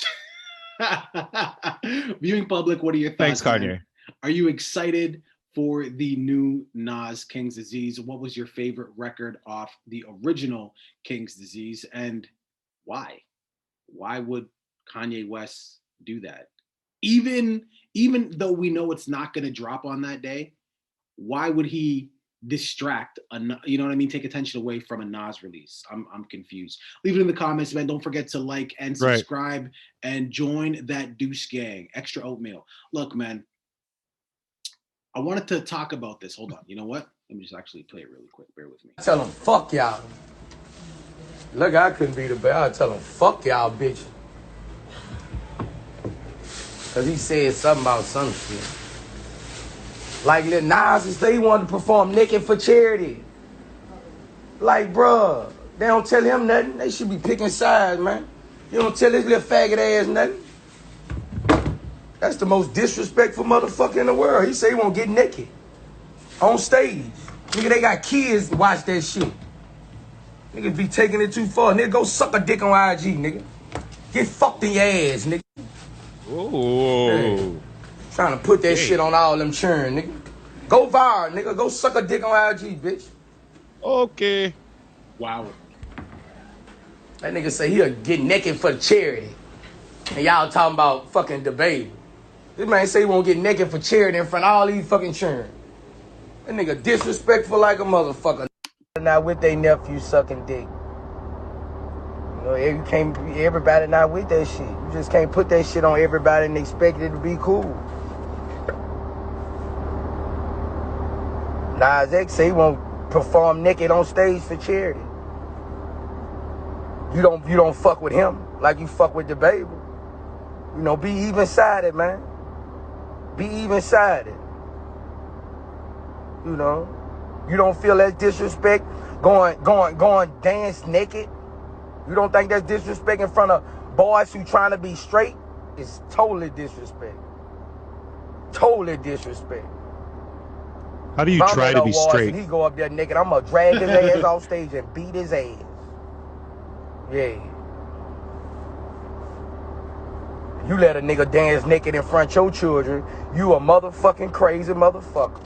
viewing public, what are your thoughts? Thanks, Kanye. Man? Are you excited for the new Nas King's Disease? What was your favorite record off the original King's Disease, and why? Why would Kanye West do that? Even though we know it's not going to drop on that day, why would he distract you know what I mean? Take attention away from a Nas release. I'm confused. Leave it in the comments, man. Don't forget to like and subscribe and join that Deuce gang. Extra oatmeal. Look, man. I wanted to talk about this. Hold on. You know what? Let me just actually play it really quick. Bear with me. Tell them, fuck y'all. Look, I couldn't be the best. I tell them, fuck y'all, bitch. Because he said something about some shit. Like Lil Nas, he wanted to perform naked for charity. Like, bruh, they don't tell him nothing. They should be picking sides, man. You don't tell this little faggot ass nothing. That's the most disrespectful motherfucker in the world. He say he won't get naked on stage. Nigga, they got kids to watch that shit. Niggas be taking it too far. Nigga, go suck a dick on IG, nigga. Get fucked in your ass, nigga. Oh. Yeah. Trying to put that shit on all them churn, nigga. Go viral, nigga. Go suck a dick on IG, bitch. Okay. Wow. That nigga say he'll get naked for charity. And y'all talking about fucking debate. This man say he won't get naked for charity in front of all these fucking children. That nigga disrespectful like a motherfucker. Not with they nephew sucking dick. You know, you can't, everybody not with that shit. You just can't put that shit on everybody and expect it to be cool. Nas X say he won't perform naked on stage for charity. You don't fuck with him like you fuck with the baby. You know, be even-sided, man. Be even-sided. You know, you don't feel that disrespect going dance naked. You don't think that's disrespect in front of boys who trying to be straight? It's totally disrespect. Totally disrespect. How do you try to be straight? He go up there naked. I'm gonna drag his ass off stage and beat his ass. Yeah. You let a nigga dance naked in front of your children, you a motherfucking crazy motherfucker.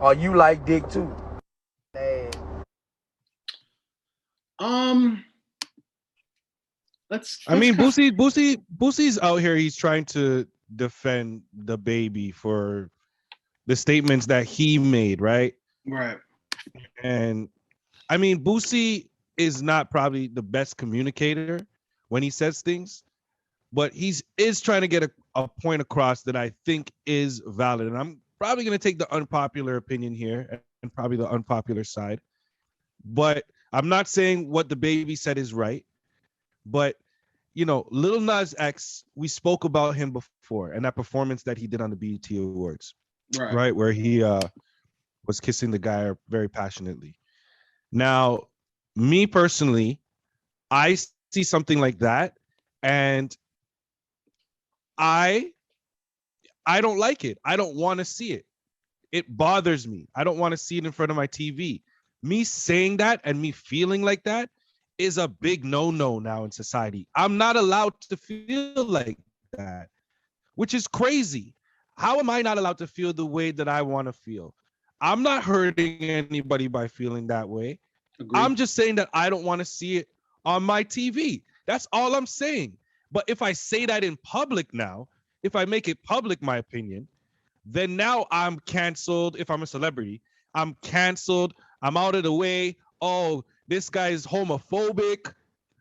Or you like dick too. Hey. I mean, Boosie's out here. He's trying to defend the baby for the statements that he made, right? Right. And I mean, Boosie is not probably the best communicator when he says things, but is trying to get a point across that I think is valid. And I'm probably going to take the unpopular opinion here and probably the unpopular side. But I'm not saying what the baby said is right. But Lil Nas X, we spoke about him before and that performance that he did on the BET Awards, right? Where he was kissing the guy very passionately. Now, me personally, I see something like that, and I don't like it. I don't want to see it. It bothers me. I don't want to see it in front of my TV. Me saying that and me feeling like that is a big no-no now in society. I'm not allowed to feel like that, which is crazy. How am I not allowed to feel the way that I want to feel? I'm not hurting anybody by feeling that way. Agreed. I'm just saying that I don't want to see it on my TV. That's all I'm saying. But if I say that in public now, if I make it public, my opinion, then now I'm canceled. If I'm a celebrity, I'm canceled. I'm out of the way. Oh, this guy is homophobic.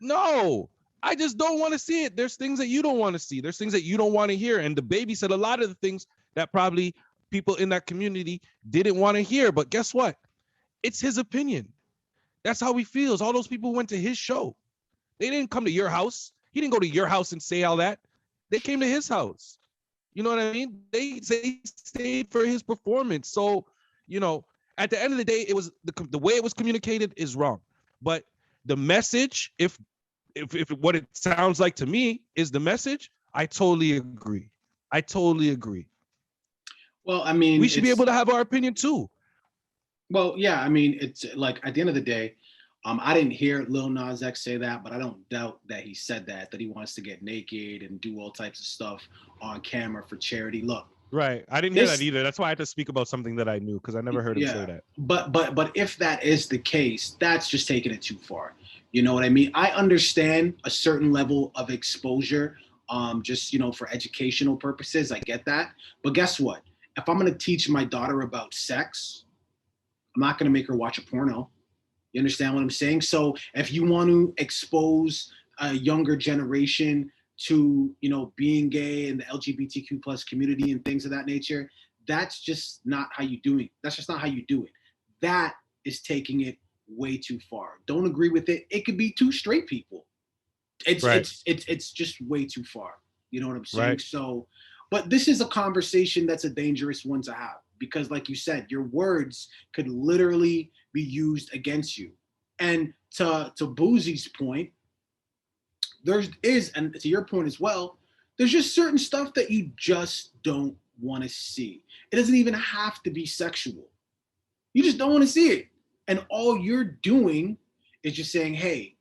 No, I just don't want to see it. There's things that you don't want to see. There's things that you don't want to hear. And the baby said a lot of the things that probably people in that community didn't want to hear. But guess what? It's his opinion. That's how he feels. All those people went to his show. They didn't come to your house. He didn't go to your house and say all that. They came to his house. You know what I mean? They stayed for his performance. So, at the end of the day, it was the way it was communicated is wrong. But the message, if what it sounds like to me is the message, I totally agree. Well, I mean, we should be able to have our opinion too. Well, yeah, I mean, it's like at the end of the day, I didn't hear Lil Nas X say that, but I don't doubt that he said that he wants to get naked and do all types of stuff on camera for charity. Look. Right. I didn't hear that either. That's why I had to speak about something that I knew, because I never heard him say that. But if that is the case, that's just taking it too far. You know what I mean? I understand a certain level of exposure, just, for educational purposes. I get that. But guess what? If I'm going to teach my daughter about sex, I'm not going to make her watch a porno. You understand what I'm saying? So if you want to expose a younger generation to, being gay and the LGBTQ plus community and things of that nature, that's just not how you do it. That's just not how you do it. That is taking it way too far. Don't agree with it. It could be two straight people. It's just way too far. You know what I'm saying? Right. So, but this is a conversation that's a dangerous one to have, because like you said, your words could literally be used against you. And to Boozie's point, and to your point as well, there's just certain stuff that you just don't want to see. It doesn't even have to be sexual. You just don't want to see it. And all you're doing is just saying, hey,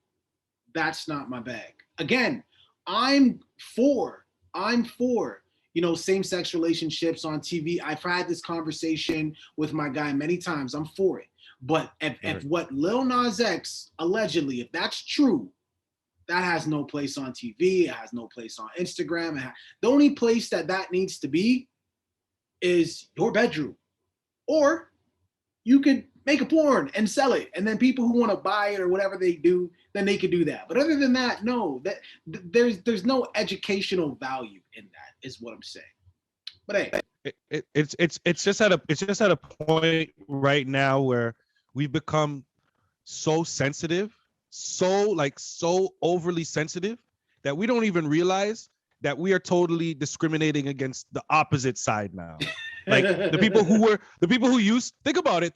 that's not my bag. Again, I'm for, same-sex relationships on TV. I've had this conversation with my guy many times. I'm for it. But if what Lil Nas X allegedly, if that's true, that has no place on TV. It has no place on Instagram. The only place that needs to be is your bedroom. Or you could make a porn and sell it. And then people who want to buy it or whatever they do, then they could do that. But other than that, no, there's no educational value in that, is what I'm saying. But hey, it's just at a point right now where we've become so sensitive, so overly sensitive, that we don't even realize that we are totally discriminating against the opposite side now. Like the people who used, think about it.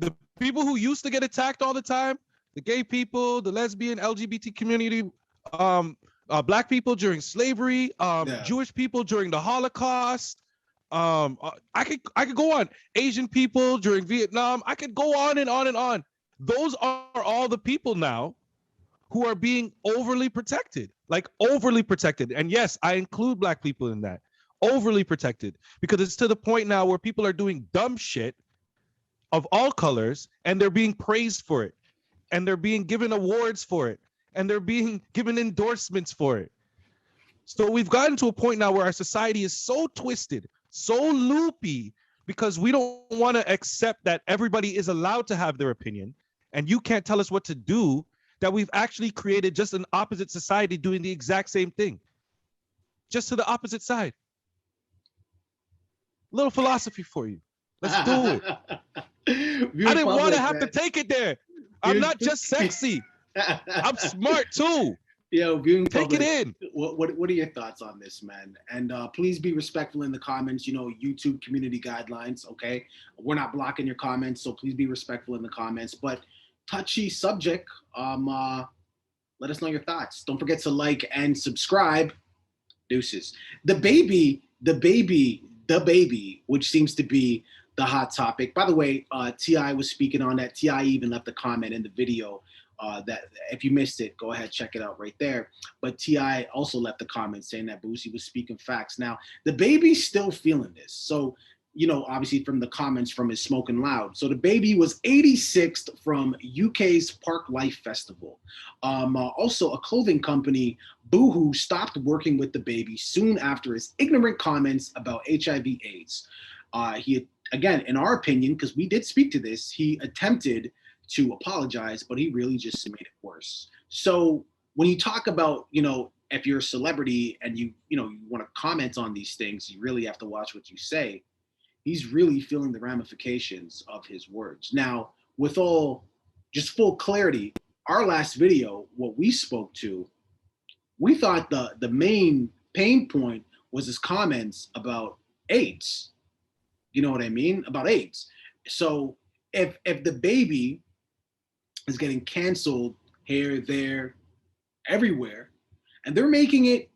The people who used to get attacked all the time, the gay people, the lesbian, LGBT community, black people during slavery, Jewish people during the Holocaust. I could go on. Asian people during Vietnam. I could go on and on and on. Those are all the people now who are being overly protected, And yes, I include black people in that. Overly protected, because it's to the point now where people are doing dumb shit of all colors, and they're being praised for it, and they're being given awards for it, and they're being given endorsements for it. So we've gotten to a point now where our society is so twisted, so loopy, because we don't want to accept that everybody is allowed to have their opinion, and you can't tell us what to do, that we've actually created just an opposite society doing the exact same thing, just to the opposite side. Little philosophy for you. Let's do it. I didn't want to have to take it there. I'm not just sexy. I'm smart too. viewing Take public, it in. what are your thoughts on this, man? And please be respectful in the comments. YouTube community guidelines. Okay, we're not blocking your comments, so please be respectful in the comments. But touchy subject. Let us know your thoughts. Don't forget to like and subscribe. Deuces. The baby, which seems to be the hot topic. By the way, T.I. was speaking on that. T.I. even left a comment in the video that if you missed it, go ahead, check it out right there. But T.I. also left a comment saying that Boosie was speaking facts. Now, the baby's still feeling this. So, obviously from the comments from his Smoking Loud. So the baby was 86th from UK's Park Life Festival. Also, a clothing company, Boohoo, stopped working with the baby soon after his ignorant comments about HIV/AIDS. He, again, in our opinion, because we did speak to this, he attempted to apologize, but he really just made it worse. So when you talk about, if you're a celebrity and you want to comment on these things, you really have to watch what you say. He's really feeling the ramifications of his words. Now, with just full clarity, our last video, what we spoke to, we thought the main pain point was his comments about AIDS. You know what I mean? About AIDS. So if the baby is getting canceled here, there, everywhere, and they're making it,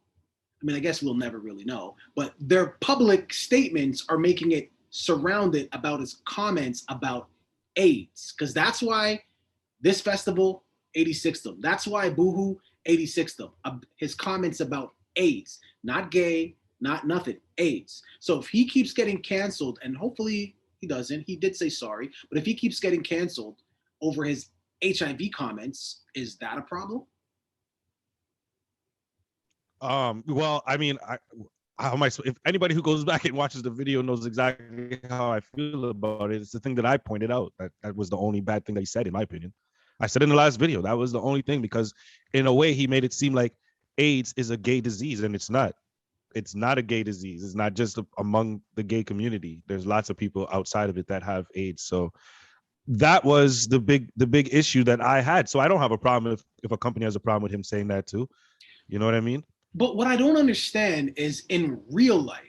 I guess we'll never really know, but their public statements are making it surrounded about his comments about AIDS, because that's why this festival 86th them. That's why Boohoo 86th them. His comments about AIDS, not gay, not nothing, AIDS. So if he keeps getting canceled, and hopefully he doesn't, he did say sorry, but if he keeps getting canceled over his HIV comments, is that a problem? Well, how am I? If anybody who goes back and watches the video knows exactly how I feel about it, it's the thing that I pointed out. That was the only bad thing that he said, in my opinion. I said in the last video, that was the only thing, because in a way he made it seem like AIDS is a gay disease, and it's not. It's not a gay disease. It's not just among the gay community. There's lots of people outside of it that have AIDS. So that was the big issue that I had. So I don't have a problem if a company has a problem with him saying that too. You know what I mean? But what I don't understand is in real life,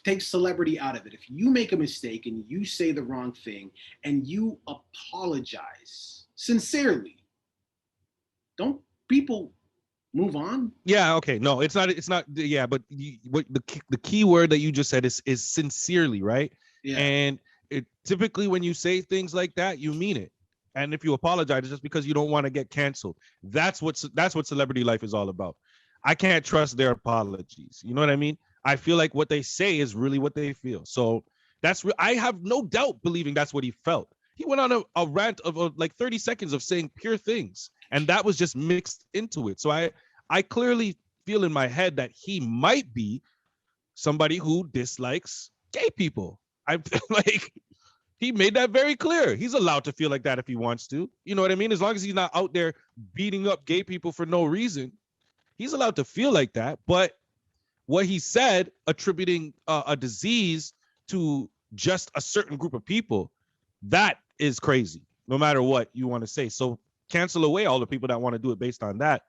take celebrity out of it. If you make a mistake and you say the wrong thing and you apologize sincerely, don't people move on? Yeah, okay. No, it's not. Yeah, but what the key word that you just said is sincerely, right? Yeah. And typically when you say things like that, you mean it. And if you apologize, it's just because you don't want to get canceled. That's what celebrity life is all about. I can't trust their apologies. You know what I mean? I feel like what they say is really what they feel. So I have no doubt believing that's what he felt. He went on a rant of like 30 seconds of saying pure things, and that was just mixed into it. So I clearly feel in my head that he might be somebody who dislikes gay people. I like. He made that very clear. He's allowed to feel like that if he wants to. You know what I mean? As long as he's not out there beating up gay people for no reason, he's allowed to feel like that. But what he said, attributing a disease to just a certain group of people, that is crazy, no matter what you want to say. So cancel away all the people that want to do it based on that.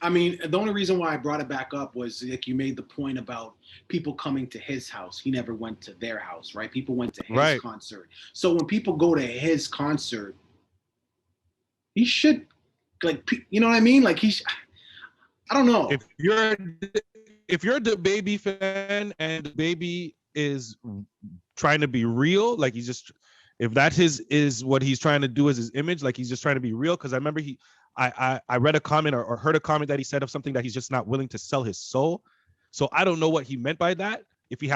The only reason why I brought it back up was like you made the point about people coming to his house. He never went to their house, right? People went to his concert. So when people go to his concert, he should, like, you know what I mean? Like I don't know. If you're the baby fan and the baby is trying to be real, like if that is what he's trying to do as his image, like he's just trying to be real. Because I remember I read a comment or heard a comment that he said of something that he's just not willing to sell his soul. So I don't know what he meant by that. If he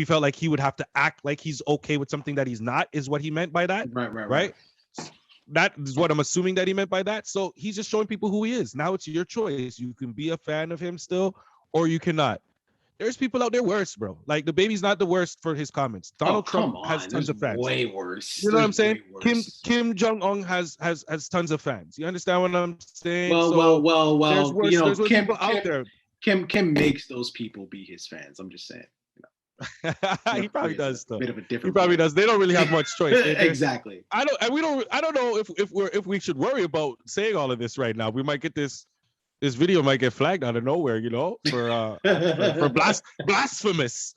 felt like he would have to act like he's okay with something that he's not, is what he meant by that. Right. That is what I'm assuming that he meant by that. So he's just showing people who he is. Now it's your choice. You can be a fan of him still, or you cannot. There's people out there worse, bro. Like the baby's not the worst for his comments. Donald Trump has tons of fans. Way worse. You know what I'm saying? Kim Jong-un has tons of fans. You understand what I'm saying? Well. There's worse people out there. Kim makes those people be his fans. I'm just saying. He probably does though. Bit of a different. He probably does. They don't really have much choice. Exactly. I don't know if we should worry about saying all of this right now. We might get this video might get flagged out of nowhere, you know, for blasphemous.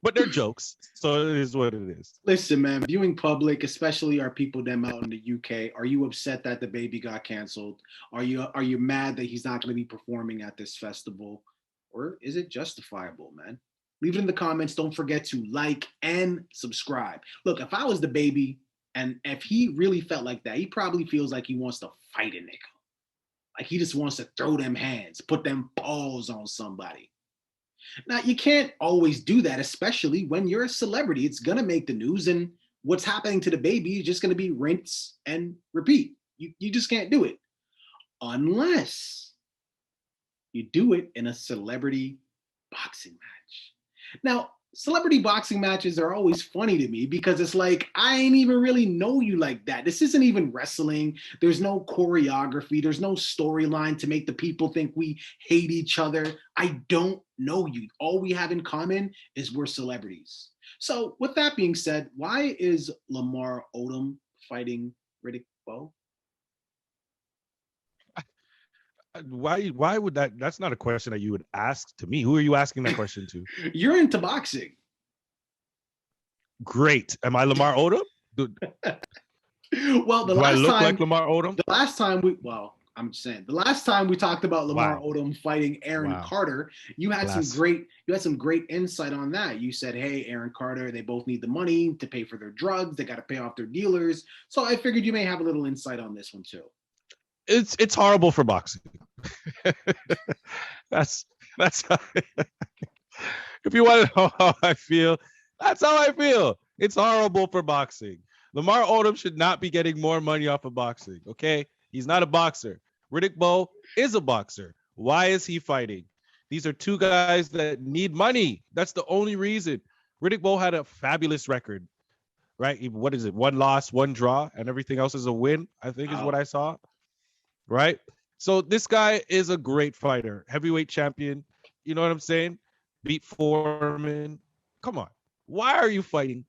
But they're jokes, so it is what it is. Listen, man, viewing public, especially our people them out in the UK, are you upset that the baby got canceled? Are you mad that he's not going to be performing at this festival? Or is it justifiable, man? Leave it in the comments. Don't forget to like and subscribe. Look, if I was the baby and if he really felt like that, he probably feels like he wants to fight a nigga. Like he just wants to throw them hands, put them paws on somebody. Now, you can't always do that, especially when you're a celebrity. It's going to make the news, and what's happening to the baby is just going to be rinse and repeat. You just can't do it unless you do it in a celebrity boxing match. Now, celebrity boxing matches are always funny to me because it's like, I ain't even really know you like that. This isn't even wrestling. There's no choreography. There's no storyline to make the people think we hate each other. I don't know you. All we have in common is we're celebrities. So with that being said, why is Lamar Odom fighting Riddick Bowe? Why would that's not a question that you would ask to me. Who are you asking that question to? You're into boxing. Great. Am I Lamar Odom? Well, do I look like Lamar Odom? The last time I'm just saying, the last time we talked about Lamar Odom fighting Aaron Carter, you had some great insight on that. You said, hey, Aaron Carter, they both need the money to pay for their drugs. They got to pay off their dealers. So I figured you may have a little insight on this one too. It's horrible for boxing. that's how, if you want to know how I feel, that's how I feel. It's horrible for boxing. Lamar Odom should not be getting more money off of boxing. Okay, he's not a boxer. Riddick Bowe is a boxer. Why is he fighting? These are two guys that need money. That's the only reason. Riddick Bowe had a fabulous record, right? What is it? 1 loss, 1 draw, and everything else is a win, I think is what I saw. Right? So this guy is a great fighter, heavyweight champion. You know what I'm saying? Beat Foreman. Come on. Why are you fighting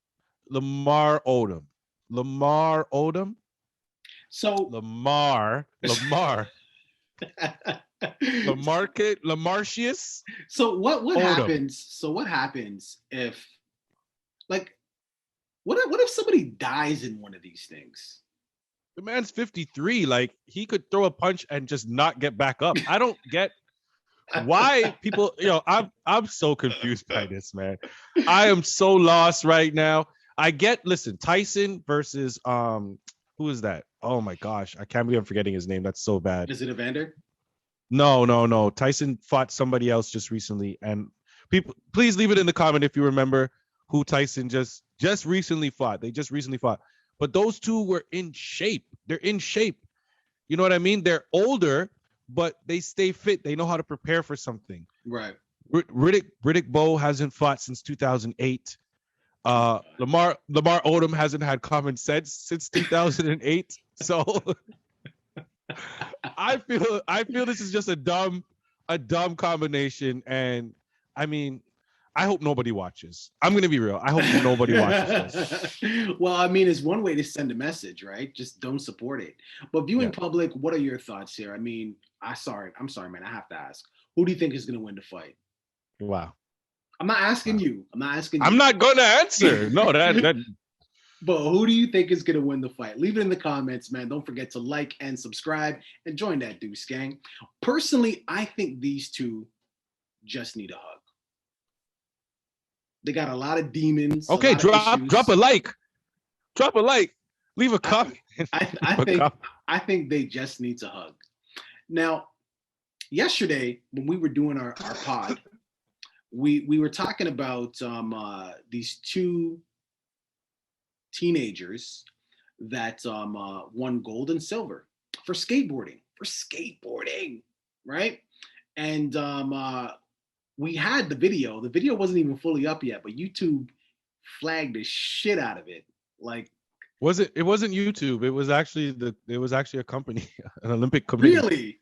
Lamar Odom? Lamar Odom? So Lamar. Lamarcius? So what Odom. happens? So what happens if, like, what if somebody dies in one of these things? The man's 53. Like, he could throw a punch and just not get back up. I don't get why people, I'm so confused by this, man. I am so lost right now. Listen, Tyson versus who is that? Oh my gosh, I can't believe I'm forgetting his name. That's so bad. Is it Evander? No. Tyson fought somebody else just recently, and people, please leave it in the comment if you remember who Tyson just recently fought. They just recently fought. But those two were in shape. They're in shape. You know what I mean? They're older, but they stay fit. They know how to prepare for something. Right. Riddick Bowe hasn't fought since 2008. Lamar Odom hasn't had common sense since 2008. So I feel this is just a dumb combination. And I mean, I hope nobody watches. I'm going to be real. I hope nobody watches this. Well, I mean, it's one way to send a message, right? Just don't support it. But viewing public, what are your thoughts here? I mean, I'm sorry, man. I have to ask. Who do you think is going to win the fight? Wow. I'm not asking you. I'm not going to answer. No, that. But who do you think is going to win the fight? Leave it in the comments, man. Don't forget to like and subscribe and join that Deuce gang. Personally, I think these two just need a hug. They got a lot of demons. Okay, drop a like. Drop a like. Leave a comment. I think they just need to hug. Now, yesterday when we were doing our pod, we were talking about these two teenagers that won gold and silver for skateboarding, right? And we had the video. The video wasn't even fully up yet, but YouTube flagged the shit out of it. Like, it wasn't YouTube. It was actually a company, an Olympic committee. Really?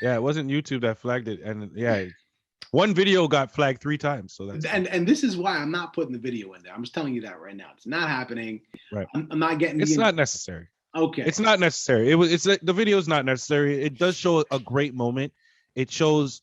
Yeah, it wasn't YouTube that flagged it. And yeah, One video got flagged 3 times, so that's and this is why I'm not putting the video in there. I'm just telling you that right now. It's not happening. right. I'm not getting. It's not necessary. Okay. It's not necessary. The video is not necessary. It does show a great moment. It shows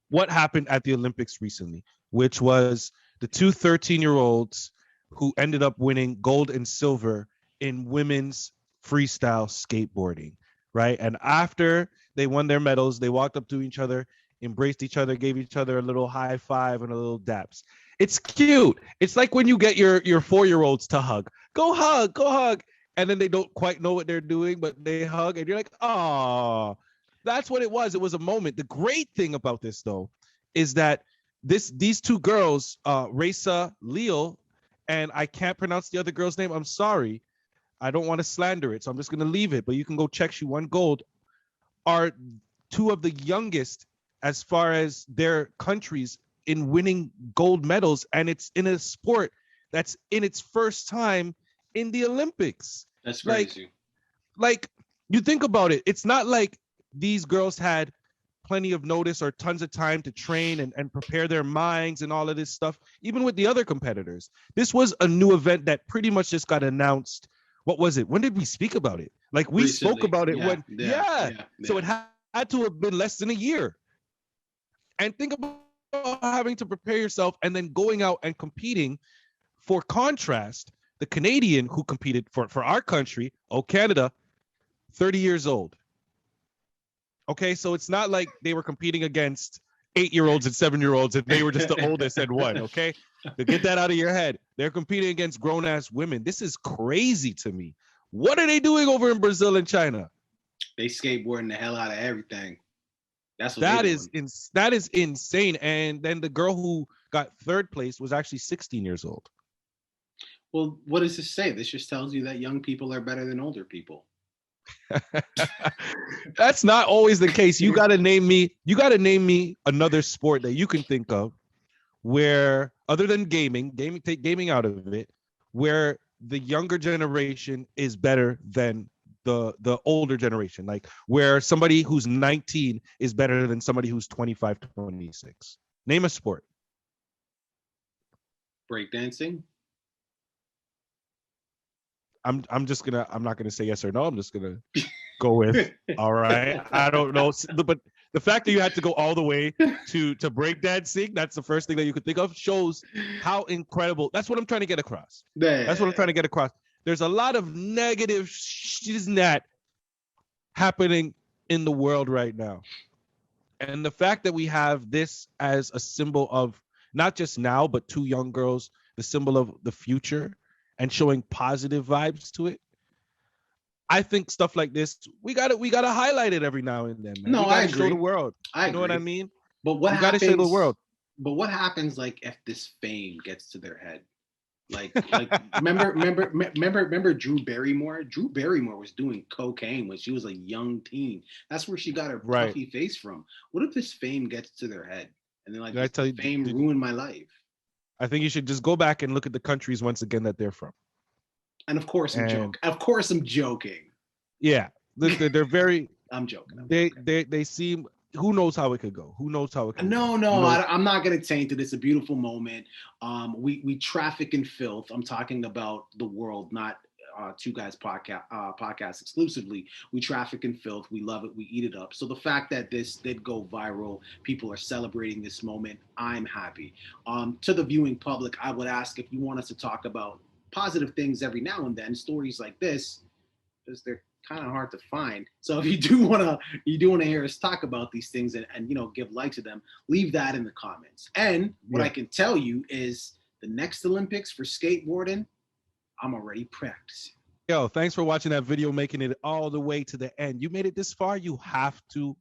what happened at the Olympics recently, which was the 2 13-year-olds who ended up winning gold and silver in women's freestyle skateboarding, right? And after they won their medals, they walked up to each other, embraced each other, gave each other a little high five and a little daps. It's cute. It's like when you get your 4-year-olds to hug. Go hug. And then they don't quite know what they're doing, but they hug, and you're like, oh, that's what it was. It was a moment. The great thing about this, though, is that these 2 girls, Reza Leal, and I can't pronounce the other girl's name. I'm sorry. I don't want to slander it, so I'm just going to leave it. But you can go check. She won gold. Are 2 of the youngest as far as their countries in winning gold medals, and it's in a sport that's in its first time in the Olympics. That's crazy. Like you think about it, it's not like these girls had plenty of notice or tons of time to train and prepare their minds and all of this stuff. Even with the other competitors, this was a new event that pretty much just got announced. What was it? When did we speak about it? Like we Recently. spoke about it Yeah. So it had to have been less than a year. And think about having to prepare yourself and then going out and competing. For contrast, the Canadian who competed for our country, Canada, 30 years old. Okay, so it's not like they were competing against 8-year-olds and 7-year-olds and they were just the oldest and won, okay? To get that out of your head. They're competing against grown-ass women. This is crazy to me. What are they doing over in Brazil and China? They skateboarding the hell out of everything. That's what that is insane. And then the girl who got 3rd place was actually 16 years old. Well, what does this say? This just tells you that young people are better than older people. That's not always the case. You got to name me another sport that you can think of where, other than take gaming out of it, where the younger generation is better than the older generation, like where somebody who's 19 is better than somebody who's 25, 26. Name a sport. Breakdancing. I'm not gonna say yes or no. I'm just gonna go with all right. I don't know, but the fact that you had to go all the way to breakdancing, that's the first thing that you could think of, shows how incredible. That's what I'm trying to get across. That's what I'm trying to get across. There's a lot of negative that happening in the world right now, and the fact that we have this as a symbol of not just now, but 2 young girls, the symbol of the future, and showing positive vibes to it. I think stuff like this, we gotta highlight it every now and then, man. No, I agree. Show the world. I know what I mean? But what happens? Gotta show the world. But what happens, like, if this fame gets to their head? Like remember Drew Barrymore? Drew Barrymore was doing cocaine when she was a young teen. That's where she got her puffy face from. What if this fame gets to their head and they're like, fame ruined my life? I think you should just go back and look at the countries once again that they're from. And of course I'm joking. Of course I'm joking. Yeah, they're very. I'm joking. They seem. Who knows how it could go? Who knows how it could go? No, I'm not going to taint it. It's a beautiful moment. We traffic in filth. I'm talking about the world, not 2Guys podcast exclusively. We traffic in filth. We love it. We eat it up. So the fact that this did go viral, people are celebrating this moment, I'm happy. To the viewing public, I would ask if you want us to talk about positive things every now and then, stories like this, because they're kind of hard to find. So if you do want to hear us talk about these things and give light to them, leave that in the comments. And what I can tell you is the next Olympics for skateboarding, I'm already practicing. Yo, thanks for watching that video, making it all the way to the end. You made it this far, you have to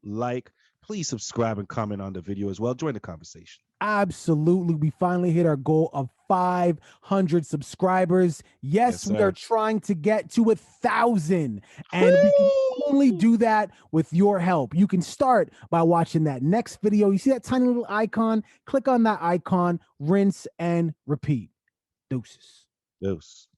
please subscribe and comment on the video as well. Join the conversation. Absolutely. We finally hit our goal of 500 subscribers. Yes, we are trying to get to 1,000, and we can only do that with your help. You can start by watching that next video. You see that tiny little icon? Click on that icon, rinse and repeat. Deuces. Deuce.